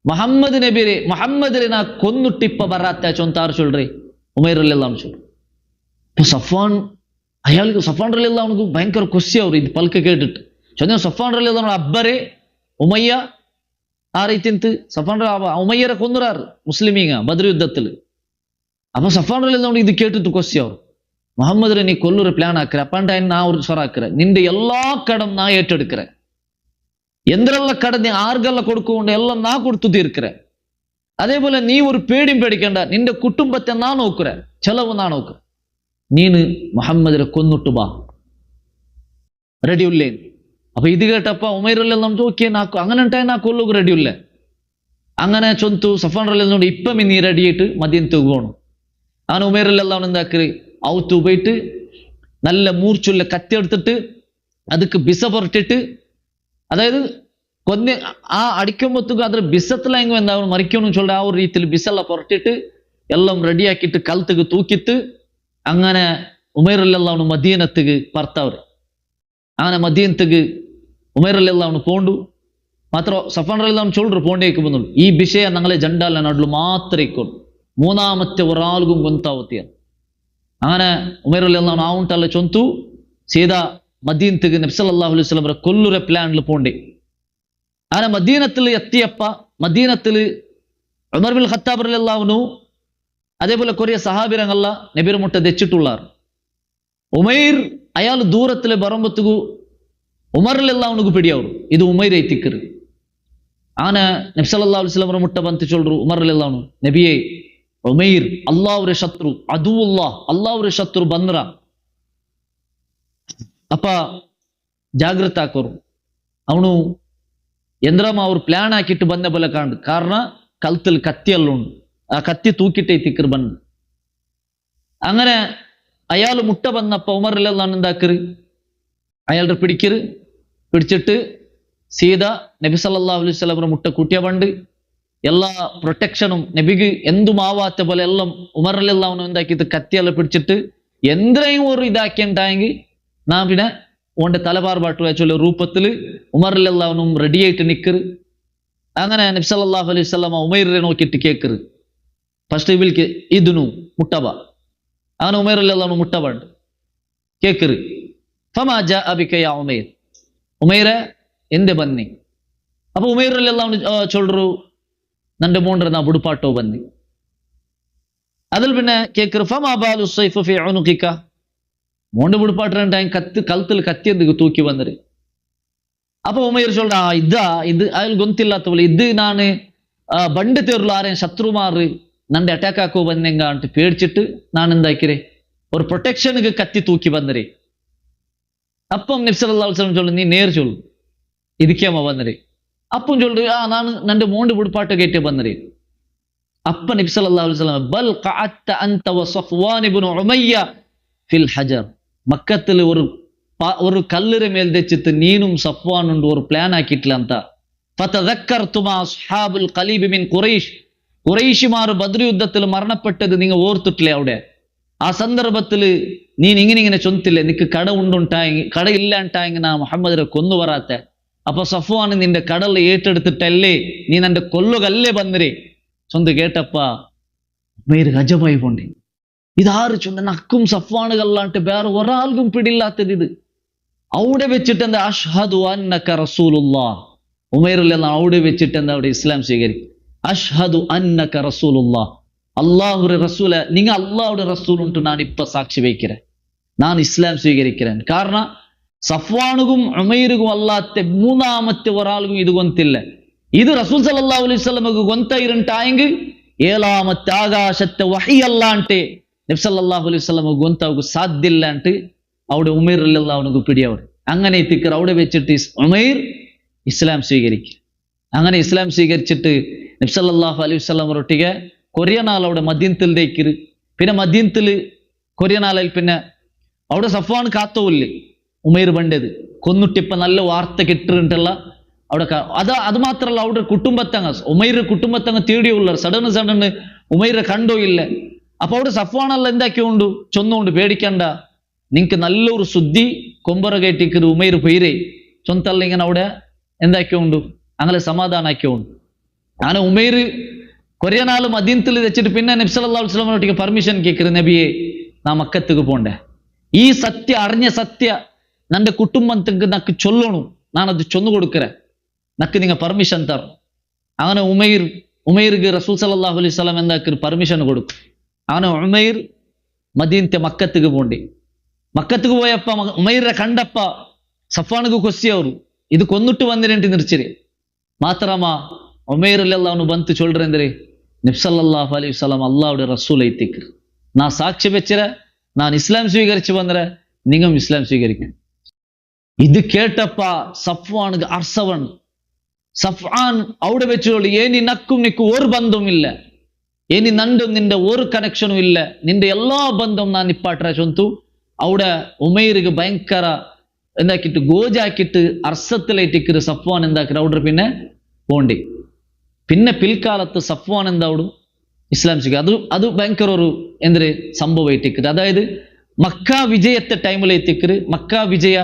മുഹമ്മദ് നബിരെ മുഹമ്മദിനെ നാ കൊന്നിട്ട് ഇപ്പൊ പറയാത്ത ചൊന്താറ് ചൊല്ലേ ഉമൈർ റളിയല്ലാഹു അൻഹു ചൊല്ലു. അപ്പൊ അയാൾക്ക് സഫ്വാൻ റളിയല്ലാഹു അൻഹു ഭയങ്കര കൊസ്സി അവർ ഇത് പൽക്ക് കേട്ടിട്ട് ചൊന്ന സഫ്വാൻ റളിയല്ലാഹു അൻഹു അബ്ബരെ ഉമയ്യ ആ റീതിന്ത് സഫ്വാൻ ഉമയ്യരെ കൊന്നുറാറ് മുസ്ലിമീങ്ങ ബദ്ർ യുദ്ധത്തിൽ. അപ്പൊ സഫ്വാൻ റളിയല്ലാഹു അൻഹു ഇത് കേട്ടിട്ട് കൊസ്സി അവർ മുഹമ്മദിനെ നീ കൊല്ലൊരു പ്ലാൻ ആക്കற അപ്പാണ്ടായ നാ ഒരു സ്വറാക്കற നിന്റെ എല്ലാ കടം നാ ഏറ്റെടുക്കற എന്തെല്ലാം കടം നീ ആർക്കെല്ലാം കൊടുക്കൊണ്ട് എല്ലാം നാ കൊടുത്തു തീർക്കற. അതേപോലെ നീ ഒരു പേടിയും പേടിക്കണ്ട നിന്റെ കുടുംബത്തെ നാ നോക്കുற ചെലവ് നാ നോക്കുക നീന് മുഹമ്മദിനെ കൊന്നിട്ട് ബാ റെഡിയുല്ലേ. അപ്പൊ ഇത് കേട്ടപ്പ ഉമൈർ റളിയല്ലാഹു അൻഹു ഓക്കേ നാക്കു അങ്ങനെ ഉണ്ടായി നാ കൊല്ലുക റെഡിയുല്ലേ. അങ്ങനെ ചൊന്തു സഫ്വാൻ റളിയല്ലാഹു അൻഹു ഇപ്പം നീ റെഡിയായിട്ട് മദീനത്തേക്ക് പോകണം. അങ്ങനെ ഉമൈർ റളിയല്ലാഹു അൻഹു എന്താക്കറി ഔത്തു പോയിട്ട് നല്ല മൂർച്ചുള്ള കത്തി എടുത്തിട്ട് ಅದಕ್ಕೆ ಬಿಸ ಹೊರಟಿಟ್ಟು അതായത് കൊന്ന് ആ അടിക്കുമ്പോഴത്തേക്കും അതിൽ ബിസത്തിൽ എങ്ങനെ എന്താവും മറിക്കണമെന്ന് ചൊല്ല ആ ഒരു രീതിയിൽ ബിസെല്ലാം പുറട്ടിട്ട് എല്ലാം റെഡിയാക്കിയിട്ട് കലത്തുക്ക് തൂക്കിട്ട് അങ്ങനെ ഉമൈർ റളിയല്ലാഹു മദീനത്തുക്ക് പറത്തവർ. അങ്ങനെ മദീനത്തുക്ക് ഉമൈർ റളിയല്ലാഹു പോണ്ടു. മാത്ര സഫ്വാൻ റളിയല്ലാഹു ചൊല്ലു പോണ്ടേക്ക് വന്നു ഈ വിഷയ ഞങ്ങളെ ജണ്ടാല നടുಲು മാത്രമേ ഇക്കൊണ്ട് മൂന്നാമത്തെ ഒരാൾക്കും ഗൊಂತಾವತಿയാണ്. അങ്ങനെ ഉമൈർ റളിയല്ലാഹു ആ ഉಂಟಲ್ಲ ചൊന്തു സീദಾ മദീനത്തുക്ക് നബി സല്ലല്ലാഹു അലൈഹി വസല്ലം കൊല്ലുര പ്ലാനിൽ പോണ്ടേ. അങ്ങനെ മദീനത്തിൽ എത്തിയപ്പ മദീനത്തിൽ ഉമർ ബിൻ ഖത്താബ് റളിയല്ലാഹു അൻഹു അതേപോലെ കുറേ സഹാബിരങ്ങല്ല നബിയുടെ മുട്ട തെച്ചിട്ടുള്ളാർ. ഉമൈർ അയാൾ ദൂരത്തിൽ ബറുമ്പത്തുകു ഉമർ റളിയല്ലാഹു അൻഹു പിടിയವರು ಇದು ಉಮೈರ್ ಐತಿಕ್ಕರು. അങ്ങനെ നബി സല്ലല്ലാഹു അലൈഹി വസല്ലം മുട്ട ಬಂತು ചൊല്ലു ഉമർ റളിയല്ലാഹു അൻഹു നബിയേ ഉമൈർ അല്ലാഹുവിന്റെ ശത്രു അദുവുല്ലാഹ് അല്ലാഹുവിന്റെ ശത്രു ಬಂದ್ರ ಅಪ್ಪ ಜಾಗೃತ ಹಾಕೋರು ಅವನು ಎಂದ್ರಮ್ಮ ಅವ್ರು ಪ್ಲಾನ್ ಹಾಕಿಟ್ಟು ಬಂದ ಬಲ ಕಾಣ್ ಕಾರಣ ಕಲ್ತಲ್ಲಿ ಕತ್ತಿಯಲ್ಲ ಉಂಡು ಆ ಕತ್ತಿ ತೂಕಿಟ್ಟೆ ತಿಕ್ಕರು ಬಂದು അങ്ങനെ അയാൾ മുട്ട വന്നപ്പ ഉമർ റളിയല്ലാഹു അൻഹു എന്താക്കറ് അയാളുടെ പിടിച്ചിട്ട് സീദാ നബി സല്ലല്ലാഹു അലൈഹി വസല്ലം മുട്ട കൂട്ടിയ പണ്ട് എല്ലാ പ്രൊട്ടക്ഷനും നബിക്ക് എന്തും ആവാത്ത പോലെ എല്ലാം ഉമർ റളിയല്ലാഹു അൻഹു എന്താക്കിയിട്ട് കത്തിയെല്ലാം പിടിച്ചിട്ട് എന്തെങ്കിലും ഒരു ഇതാക്കിണ്ടായെങ്കിൽ നാം പിന്നെ ഓന്റെ തലപാർപാട്ട് വെച്ചുള്ള രൂപത്തിൽ ഉമർ റളിയല്ലാഹു അൻഹു റെഡി ആയിട്ട് നിൽക്കറ്. അങ്ങനെ നബി സല്ലല്ലാഹു അലൈഹി വസല്ലം ഉമൈറിനെ നോക്കിയിട്ട് കേൾക്കറ് ഫസ്റ്റ് ഇവൽക്ക് ഇദ്നു മുട്ടബ. അങ്ങനെ ഉമൈർ റളിയല്ലാഹു അൻഹു മുട്ടബണ്ട് കേൾക്കറ് ഫമാ ജാഅ ബിക യാ ഉമൈർ ഉമൈറെ എന്തെ ബന്നി. അപ്പൊ ഉമൈർ റളിയല്ലാഹു അൻഹു ചൊല്ലു നന്റെ മോണ്ട്ರೆ ನಾ ಬುಡುಪಾಟೋ ಬನ್ನಿ. അതിൽ പിന്നെ കേൾക്കറ് ഫമാ ബാലു സൈഫ് ഫി ഉനുഖിക മോണ്ട് ബുടുപ്പാട്ട് കൽത്തിൽ കത്തി എന്തൊക്കെ തൂക്കി വന്നത്. അപ്പൊ ഉമൈർ ചൊല്ല ഇത് അയാൾ ഗൊಂತಿല്ലാത്ത പോലെ ഇത് ನಾನು ಬಂಡೆ ತೇರ್ಲು ಆರೇನ್ ಶತ್ರುಮಾರು ನಂದೆ ಅಟ್ಯಾಕ್ ಹಾಕೋ ಬಂದೆಂಗ ಅಂತ ಪೇಡ್ಚಿಟ್ಟು ನಾನು ಎಂದಾಕಿರೆ ஒரு ப்ரொடெக்ஷனுக்கு கத்தி தூக்கி வந்துரு. அப்போ நபி ஸல்லல்லாஹு அலைஹி வஸல்லம் சொல்லு, நீ நேர் சொல்லு ಇದಕ್ಕೇಮ ಬಂದ್ರಿ. ಅಪ್ಪನ್ சொல்றி, ನಾನು ನಂದು ಮೂಂಡು ಬಿಡ್ಪಾಟ ಕೇಟೆ ಬಂದ್ರಿ. ಅಪ್ಪ ನಬಿ ಸಲ್ಲಲ್ಲಾಹು ಅಲೈಹಿ ವಸಲ್ಲಂ ಬಲ್ ഖഅത്ത അൻത വസഫ്വാൻ ഇബ്നു ഉമയ്യ ഫിൽ ഹജർ, മക്കത്തിൽ ഒരു കല്ലിര മേൽ വെച്ചിട്ട് നീനും സഫ്വാനുണ്ട് ഒരു പ്ലാൻ ആക്കിയിട്ടില്ല ಅಂತ. ഫതദക്കർതുമാ അസ്ഹാബുൽ ഖലീബ് മിൻ ഖുറൈഷ്, ഖുറൈശിമാർ ബദ്ർ യുദ്ധത്തിൽ മരണപ്പെട്ടത് നിങ്ങൾ ഓർത്തിട്ടില്ലേ? അവിടെ ആ സന്ദർഭത്തിൽ നീ ഇങ്ങനെ ചൊന്തില്ലേ, നിനക്ക് കട ഉണ്ടുണ്ടായെങ്കിൽ കട ഇല്ലാണ്ടായെങ്കിൽ നാ മുഹമ്മദിനെ കൊന്നു വരാത്ത. അപ്പൊ സഫ്വാൻ നിന്റെ കടൽ ഏറ്റെടുത്തിട്ടല്ലേ നീ നിന്റെ കൊല്ലുകല്ലേ ಬಂದ್ರಿ ചൊന്ത് കേട്ടപ്പ ഉമൈർ ഗജബായി പോണ്ടി. ഇതാര് ചൊന്ന നക്കും സഫ്വാനുകല്ലാണ്ട് വേറെ ഒരാൾക്കും പിടിയില്ലാത്തത് ഇത്. അവിടെ വെച്ചിട്ട് എന്താ അഷ്ഹദു അന്നക റസൂലുള്ളാഹ്, ഉമൈറിലെല്ലാം അവിടെ വെച്ചിട്ട് എന്താ അവിടെ ഇസ്ലാം സ്വീകരിക്കും. അഷ്ഹദു അന്നക റസൂലുള്ളാഹ്, അള്ളാഹുടെ റസൂല, നിങ്ങ അള്ളാഹുടെ റസൂൽ ഉണ്ട്, ഞാൻ ഇപ്പൊ സാക്ഷി വയ്க்கிறேன், ഞാൻ ഇസ്ലാം സ്വീകരിக்கிறேன். കാരണം സഫ്വാനുകും ഉമൈറുകും അല്ലാത്ത മൂന്നാമത്തെ ഒരാൾക്കും ഇത് ഗൊന്തില്ല. ഇത് റസൂൽ സല്ലല്ലാഹു അലൈഹി വസല്ലമക്ക് ഗൊന്ത ഇരുട്ടായെങ്കിൽ ഏഴാമത്തെ ആകാശത്തെ വഹിയല്ലാണ്ട് നബി സല്ലല്ലാഹു അലൈഹി വസല്ലമക്ക് ഗൊന്താവുക സാധ്യല്ല ಅಂತ അവിടെ ഉമൈറിലുള്ള അവനക്ക് പിടിയവർ. അങ്ങനെ എത്തിക്കർ അവിടെ വെച്ചിട്ട് ഉമൈർ ഇസ്ലാം സ്വീകരിക്കുക. അങ്ങനെ ഇസ്ലാം സ്വീകരിച്ചിട്ട് നബി സല്ലല്ലാഹു അലൈഹി വസല്ലം ഒട്ടിಗೆ കുറേ നാൾ അവിടെ മദീനത്തിൽ തേക്കര്. പിന്നെ മദീനത്തിൽ കുറേ നാളിൽ പിന്നെ അവിടെ സഫ്വാൻ കാത്തവില്ലേ ഉമൈർ പണ്ടത് കൊന്നിട്ടിപ്പ നല്ല വാർത്ത കിട്ടുന്നുണ്ടല്ല അവിടെ. അത് മാത്രമല്ല അവിടെ കുടുംബത്തങ്ങ ഉമൈറ് കുടുംബത്തങ്ങ തേടിയുള്ളവർ സഡന് ഉമൈറെ കണ്ടോ ഇല്ല. അപ്പൊ അവിടെ സഫ്വാനെല്ലാം എന്താക്കിയോണ്ട് ചൊന്നുകൊണ്ട് പേടിക്കണ്ട, നിങ്ങക്ക് നല്ലൊരു ശുദ്ധി കൊമ്പറ കേട്ടിക്കത് ഉമൈർ പെയ്രേ ചൊന്തല്ല ഇങ്ങനെ അവിടെ എന്താക്കിയോണ്ട് അങ്ങനെ സമാധാനം ആക്കിയോണ്ട്. അങ്ങനെ ഉമൈർ കുറേ നാൾ മദീനത്തിൽ വെച്ചിട്ട് പിന്നെ നബി സല്ലല്ലാഹു അലൈഹി വസല്ലം പെർമിഷൻ കേൾക്കരു, നബിയെ നാ മക്കത്തേക്ക് പോണ്ടേ, ഈ സത്യ അറിഞ്ഞ സത്യ നന്റെ കുടുംബത്തേക്ക് നക്ക് ചൊല്ലണു, ഞാനത് ചൊന്നു കൊടുക്കറേ, നക്ക് നിങ്ങൾ പെർമിഷൻ തരണം. അങ്ങനെ ഉമൈർക്ക് റസൂൽ സല്ലല്ലാഹു അലൈഹി വസല്ലം എന്താക്കി പെർമിഷൻ കൊടുക്കും. അങ്ങനെ ഉമൈർ മദീനത്തെ മക്കത്തേക്ക് പോണ്ടി. മക്കത്തേക്ക് പോയപ്പ ഉമൈറെ കണ്ടപ്പ സഫ്വാനുക്ക് കൊസ്സി ಅವರು ഇത് കൊന്നിട്ട് വന്നിരണ്ട് നിർച്ചിരി. മാത്രമാ ഉമൈറിലെല്ലാം അവನು ಬಂತು ചൊല്ലുറെಂದ್ರೆ നബി സല്ലല്ലാഹു അലൈഹി വസല്ലം അല്ലാഹുടെ റസൂൽ ಐತಿಕ್, നാ സാക്ഷി വെച്ചിര, ഞാൻ ഇസ്ലാം സ്വീകരിച്ചു വന്നര, നിങ്ങും ഇസ്ലാം സ്വീകരിക്കും. ഇത് കേട്ടപ്പ സഫ്വാനുക്ക് അർസവൺ. സഫ്വാൻ അവിടെ വെച്ചോളി, ഏനി നക്കും നിക്കും ഒരു ബന്ധവും ഇല്ല, ഏനി നണ്ടും നിന്റെ ഒരു കണക്ഷനും ഇല്ല, നിന്റെ എല്ലാ ബന്ധവും ഞാൻ ഇപ്പാട്ര ചൊന്തു. അവിടെ ഉമൈർക്ക് ഭയങ്കര എന്താക്കിട്ട് ഗോജാക്കിട്ട് അർസത്തിലേറ്റിക്കര് സഫ്വാൻ എന്താക്കി അവിടെ പിന്നെ പോണ്ടി. പിന്നെ പിൽക്കാലത്ത് സഫ്വാൻ എന്താവും ഇസ്ലാം സ്വീകരിക്കും. അത് ഭയങ്കര ഒരു എന്തൊരു സംഭവം ഏറ്റിക്കര്. അതായത് മക്ക വിജയത്തെ ടൈമിലെത്തിക്കര്, മക്ക വിജയ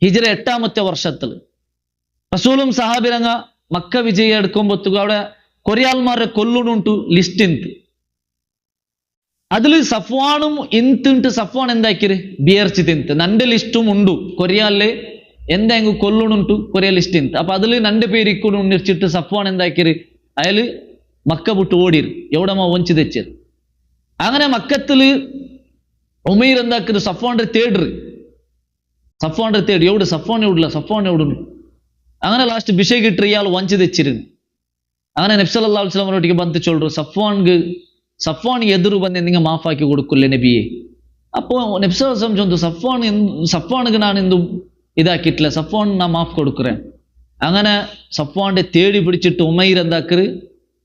ഹിജ്റ 8ാമത്തെ വർഷത്തിൽ റസൂലും സഹാബിരങ്ങ മക്ക വിജയ എടുക്കുമ്പോഴത്തേക്കും അവിടെ കുറേ ആൾമാരെ കൊല്ലുന്നുണ്ട് ലിസ്റ്റ് ಇಂತು. അതിൽ സഫ്വാനും ಇಂತಿಂಟು സഫ്വാൻ എന്താക്കിര് ബിയർച്ചി തിന്ത് നന്റെ ലിസ്റ്റും ഉണ്ട് കൊറിയാലിലെ എന്തെങ്കിലും കൊല്ലുന്നുണ്ട് കൊറിയ ലിസ്റ്റ് ಇಂತು. അപ്പൊ അതിൽ നന്റെ പേര് ഇക്കൂടെ ഉണ്ണിച്ചിട്ട് സഫ്വാൻ എന്താക്കിര് അയാൾ മക്ക വിട്ട് ഓടിര്, എവിടമ്മ ഒഞ്ചി തെച്ചത്. അങ്ങനെ മക്കത്തില് ഉമൈർ എന്താക്കിര് സഫ്വാന്റെ തേടര്, സഫ്വാന്റെ തേടി എവിടെ സഫ്വാൻ എവിടില്ല, സഫ്വാൻ എവിടുന്നു. അങ്ങനെ ലാസ്റ്റ് വിഷയ കിട്ടി ഇയാൾ വഞ്ചി തെച്ചിരുന്നു. അങ്ങനെ നബി സല്ലല്ലാഹു അലൈഹി വസല്ലം ഒട്ടിಗೆ ಬಂತು ചൊല്ലു, സഫ്വാൻ എതിരു ಬಂದು നിങ്ങൾ മാഫാക്കി കൊടുക്കില്ലേ നബിയെ. അപ്പോ നബി സല്ലല്ലാഹു അലൈഹി വസല്ലം ചൊന്നു, സഫ്വാനുക്ക് ഞാൻ എന്തും ഇതാക്കിയിട്ടില്ല, സഫ്വാൻ ഞാൻ മാഫ് കൊടുക്കുറേ. അങ്ങനെ സഫ്വാന്റെ തേടി പിടിച്ചിട്ട് ഉമൈർ എന്താക്കര്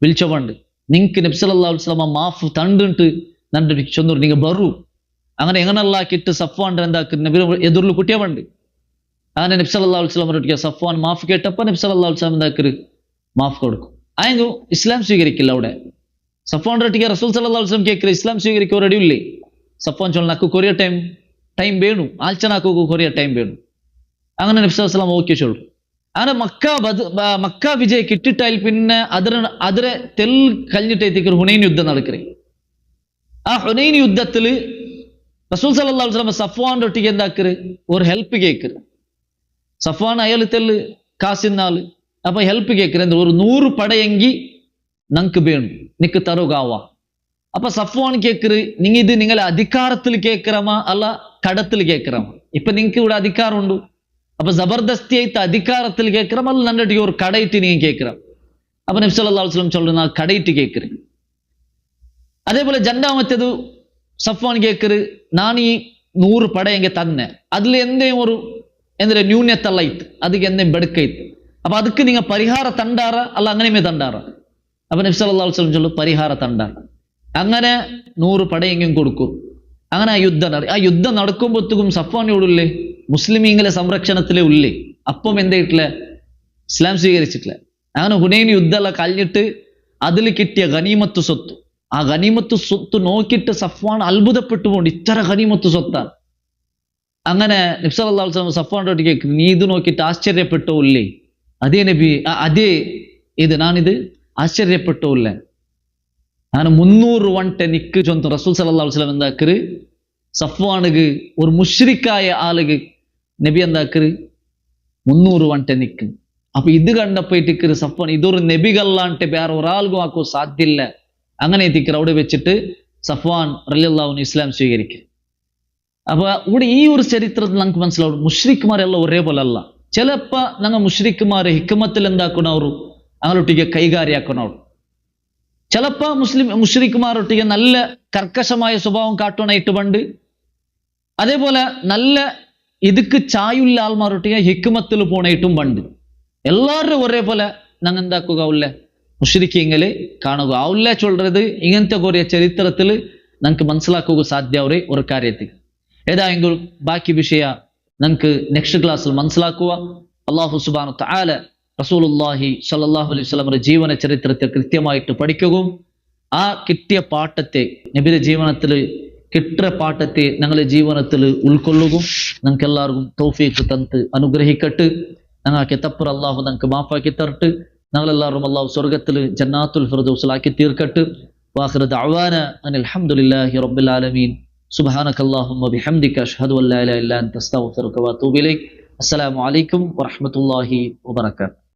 വിളിച്ചോണ്ട്, നിങ്ങക്ക് നബി സല്ലല്ലാഹു അലൈഹി വസല്ലം മാഫ് തണ്ടിട്ട് നന്റെ ചൊന്നു, നിങ്ങൾ ബറു. അങ്ങനെ എങ്ങനെല്ലാക്കിട്ട് സഫ്വാന്റെ എന്താക്കി നബി എതിർല് കുട്ടിയവണ്ട്. അങ്ങനെ നബി സല്ലല്ലാഹു അലൈഹി വസല്ലം ഒട്ടിಗೆ സഫ്വാൻ മാഫ് കേട്ടപ്പ നബി സല്ലല്ലാഹു അലൈഹി വസല്ലം എന്താക്കര് മാഫ് കൊടുക്കും. ആയെങ്കിൽ ഇസ്ലാം സ്വീകരിക്കില്ല. അവിടെ സഫ്വാന്റെ ഒട്ടിಗೆ റസൂൽ സല്ലല്ലാഹു അലൈഹി വസല്ലം കേൾക്കര് ഇസ്ലാം സ്വീകരിക്കുക റെഡിയില്ലേ. സഫ്വാൻ ചൊല്ല നക്ക് കൊറിയ ടൈം വേണു, ആഴ്ചനാക്കു കൊറിയ ടൈം വേണു. അങ്ങനെ നബി സല്ലല്ലാഹു അലൈഹി വസല്ലം ഓക്കെ ചൊല്ലു. അങ്ങനെ മക്ക വിജയ കിട്ടിട്ടാൽ പിന്നെ അതിരെ തെൽ കഴിഞ്ഞിട്ടേക്ക് ഹുനൈൻ യുദ്ധം നടക്കറേ. ആ ഹുനൈൻ യുദ്ധത്തില് റസൂൽ സല്ലല്ലാഹു അലൈഹി വസല്ലം സഫ്വാന്റെ ഒട്ടിಗೆ എന്താക്കര് ഒരു ഹെൽപ്പ് കേൾക്കര്. സഫ്വാൻ അയാൾ തെല്ല് കാസിന്നാല് അപ്പൊ ഹെൽപ്പ് കേൾക്കര്, ഒരു 100 പടയെങ്കി നങ്ക് വേണു, നിക്ക് തരുകാവാ. അപ്പൊ സഫ്വാൻ കേൾക്കര്, നിങ്ങളെ അധികാരത്തിൽ കേൾക്കറമാ അല്ല കടത്തിൽ കേൾക്കറമാ. ഇപ്പൊ നിങ്ങക്ക് ഇവിടെ അധികാരമുണ്ട്, അപ്പൊ ജബർദസ്തിയായിട്ട് അധികാരത്തിൽ കേൾക്കറം അല്ല നന്റെ ഒരു കടയിട്ട് നീ കേൾക്കറം. അപ്പൊ നബി സല്ലല്ലാഹു അലൈഹി വസല്ലം ചൊല്ലുന്ന കടയിട്ട് കേൾക്കര്. അതേപോലെ രണ്ടാമത്തേത് സഫ്വാൻ കേക്കറ് ഞാൻ ഈ 100 പട എങ്കിൽ തന്നെ അതിൽ എന്തെങ്കിലും ഒരു എന്തൊരു ന്യൂനത്തല്ല ഇത്ത് അതിക്ക് എന്തെങ്കിലും ബെടുക്കയിത്ത് അപ്പൊ ಅದಕ್ಕೆ നിങ്ങൾ പരിഹാര തണ്ടാറ അല്ല അങ്ങനെയുമേ തണ്ടാറ അപ്പൊ നബി സല്ലല്ലാഹു അലൈഹി വസല്ലം ചൊല്ലു പരിഹാര തണ്ടാറ അങ്ങനെ 100 പടയെങ്കിലും കൊടുക്കും അങ്ങനെ ആ യുദ്ധം നടക്കുമ്പോഴത്തേക്കും സഫ്വാനോടുള്ളേ മുസ്ലിമീങ്ങളെ സംരക്ഷണത്തിലേ ഉള്ളേ അപ്പം എന്തായിട്ടില്ല ഇസ്ലാം സ്വീകരിച്ചിട്ടില്ല അങ്ങനെ ഹുനൈൻ യുദ്ധമെല്ലാം കഴിഞ്ഞിട്ട് അതിൽ കിട്ടിയ ഗനീമത്ത് സ്വത്ത് ആ ഗനീമത്ത് സ്വത്ത് നോക്കിയിട്ട് സഫ്വാൻ അത്ഭുതപ്പെട്ടു പോണ്ട് ഇത്ര ഗനീമത്ത് സ്വത്താണ് അങ്ങനെ നബി സല്ലല്ലാഹു അലൈഹി വസല്ലം സഫ്വാനോട് കേൾക്കുന്നു നീ ഇത് നോക്കിയിട്ട് ആശ്ചര്യപ്പെട്ടോ ഇല്ലേ അതേ നബി അതേ ഇത് ഞാനിത് ആശ്ചര്യപ്പെട്ടോ ഇല്ല ഞാൻ 300 വണ്ടേ നിക്ക് ചൊന്ത് റസൂൽ സല്ലല്ലാഹു അലൈഹി വസല്ലം എന്താക്കര് സഫ്വാനുക്ക് ഒരു മുശ്രിക്കായ ആളുക്ക് നബി എന്താക്കര് 300 വണ്ടേ നിക്ക് അപ്പൊ ഇത് കണ്ടപ്പോയിട്ടിക്കര് സഫ്വാൻ ഇതൊരു നബികല്ലാണ്ട് വേറെ ഒരാൾക്കും ആക്കോ സാധ്യമില്ല അങ്ങനെ എത്തിക്കർ അവിടെ വെച്ചിട്ട് സഫ്വാൻ റളിയല്ലാഹു അൻഹു ഇസ്ലാം സ്വീകരിക്കും അപ്പൊ ഇവിടെ ഈ ഒരു ചരിത്രത്തിൽ നമുക്ക് മനസ്സിലാവും മുശ്രിക്കുമാരെല്ലാം ഒരേപോലെ അല്ല ചിലപ്പോ ഞങ്ങൾ മുശ്രിക്കുമാരെ ഹിക്മത്തിൽ എന്താക്കണവർ അങ്ങനൊട്ടിಗೆ കൈകാര്യാക്കണവർ ചിലപ്പോ മുശ്രിക്കുമാരൊട്ടിಗೆ നല്ല കർക്കശമായ സ്വഭാവം കാട്ടണായിട്ട് പണ്ട് അതേപോലെ നല്ല ഇതുക്ക് ചായുള്ള ആൾമാരൊട്ടിಗೆ ഹിക്മത്തിൽ പോണായിട്ടും പണ്ട് എല്ലാവരും ഒരേപോലെ ഞങ്ങൾ എന്താക്കുക ഉള്ളേ മുശ്രിക്കീങ്ങളെ കാണുക ആവില്ല ചൊല്ലത് ഇങ്ങനത്തെ കുറേ ചരിത്രത്തിൽ നമുക്ക് മനസ്സിലാക്കുക സാധ്യവരെ ഒരു കാര്യത്തിൽ ഏതായെങ്കിലും ബാക്കി വിഷയ നമുക്ക് നെക്സ്റ്റ് ക്ലാസ്സിൽ മനസ്സിലാക്കുക അല്ലാഹു സുബ്ഹാനഹു തആല റസൂലുള്ളാഹി സ്വല്ലല്ലാഹു അലൈഹി വസല്ലമയുടെ ജീവന ചരിത്രത്തെ കൃത്യമായിട്ട് പഠിക്കുകയും ആ കിട്ടിയ പാഠത്തെ നബിയുടെ ജീവനത്തിൽ കിട്ടിയ പാഠത്തെ ഞങ്ങളുടെ ജീവനത്തിൽ ഉൾക്കൊള്ളുകയും ഞങ്ങൾക്ക് എല്ലാവർക്കും തൗഫീഖ് തന്ന് അനുഗ്രഹിക്കട്ടെ ഞങ്ങൾക്ക് തപ്പർ അല്ലാഹു ഞങ്ങൾക്ക് മാഫാക്കി തരട്ടെ ഞങ്ങളെല്ലാവരും അല്ലാഹു സ്വർഗ്ഗത്തിൽ ജന്നാത്തുൽ ഫിർദൗസിലാക്കി തീർക്കട്ടെ വാഖിറു ദഅവാന അനിൽ ഹംദുലില്ലാഹി റബ്ബിൽ ആലമീൻ സുബ്ഹാനകല്ലാഹുമ്മ ബിഹംദിക അഷ്ഹദു അൻ ലാ ഇലാഹ ഇല്ല അൻത അസ്തഗ്ഫിറുക വഅതൂബു ഇലൈക് അസ്സലാമു അലൈക്കും വറഹ്മത്തുള്ളാഹി വബറകാതുഹു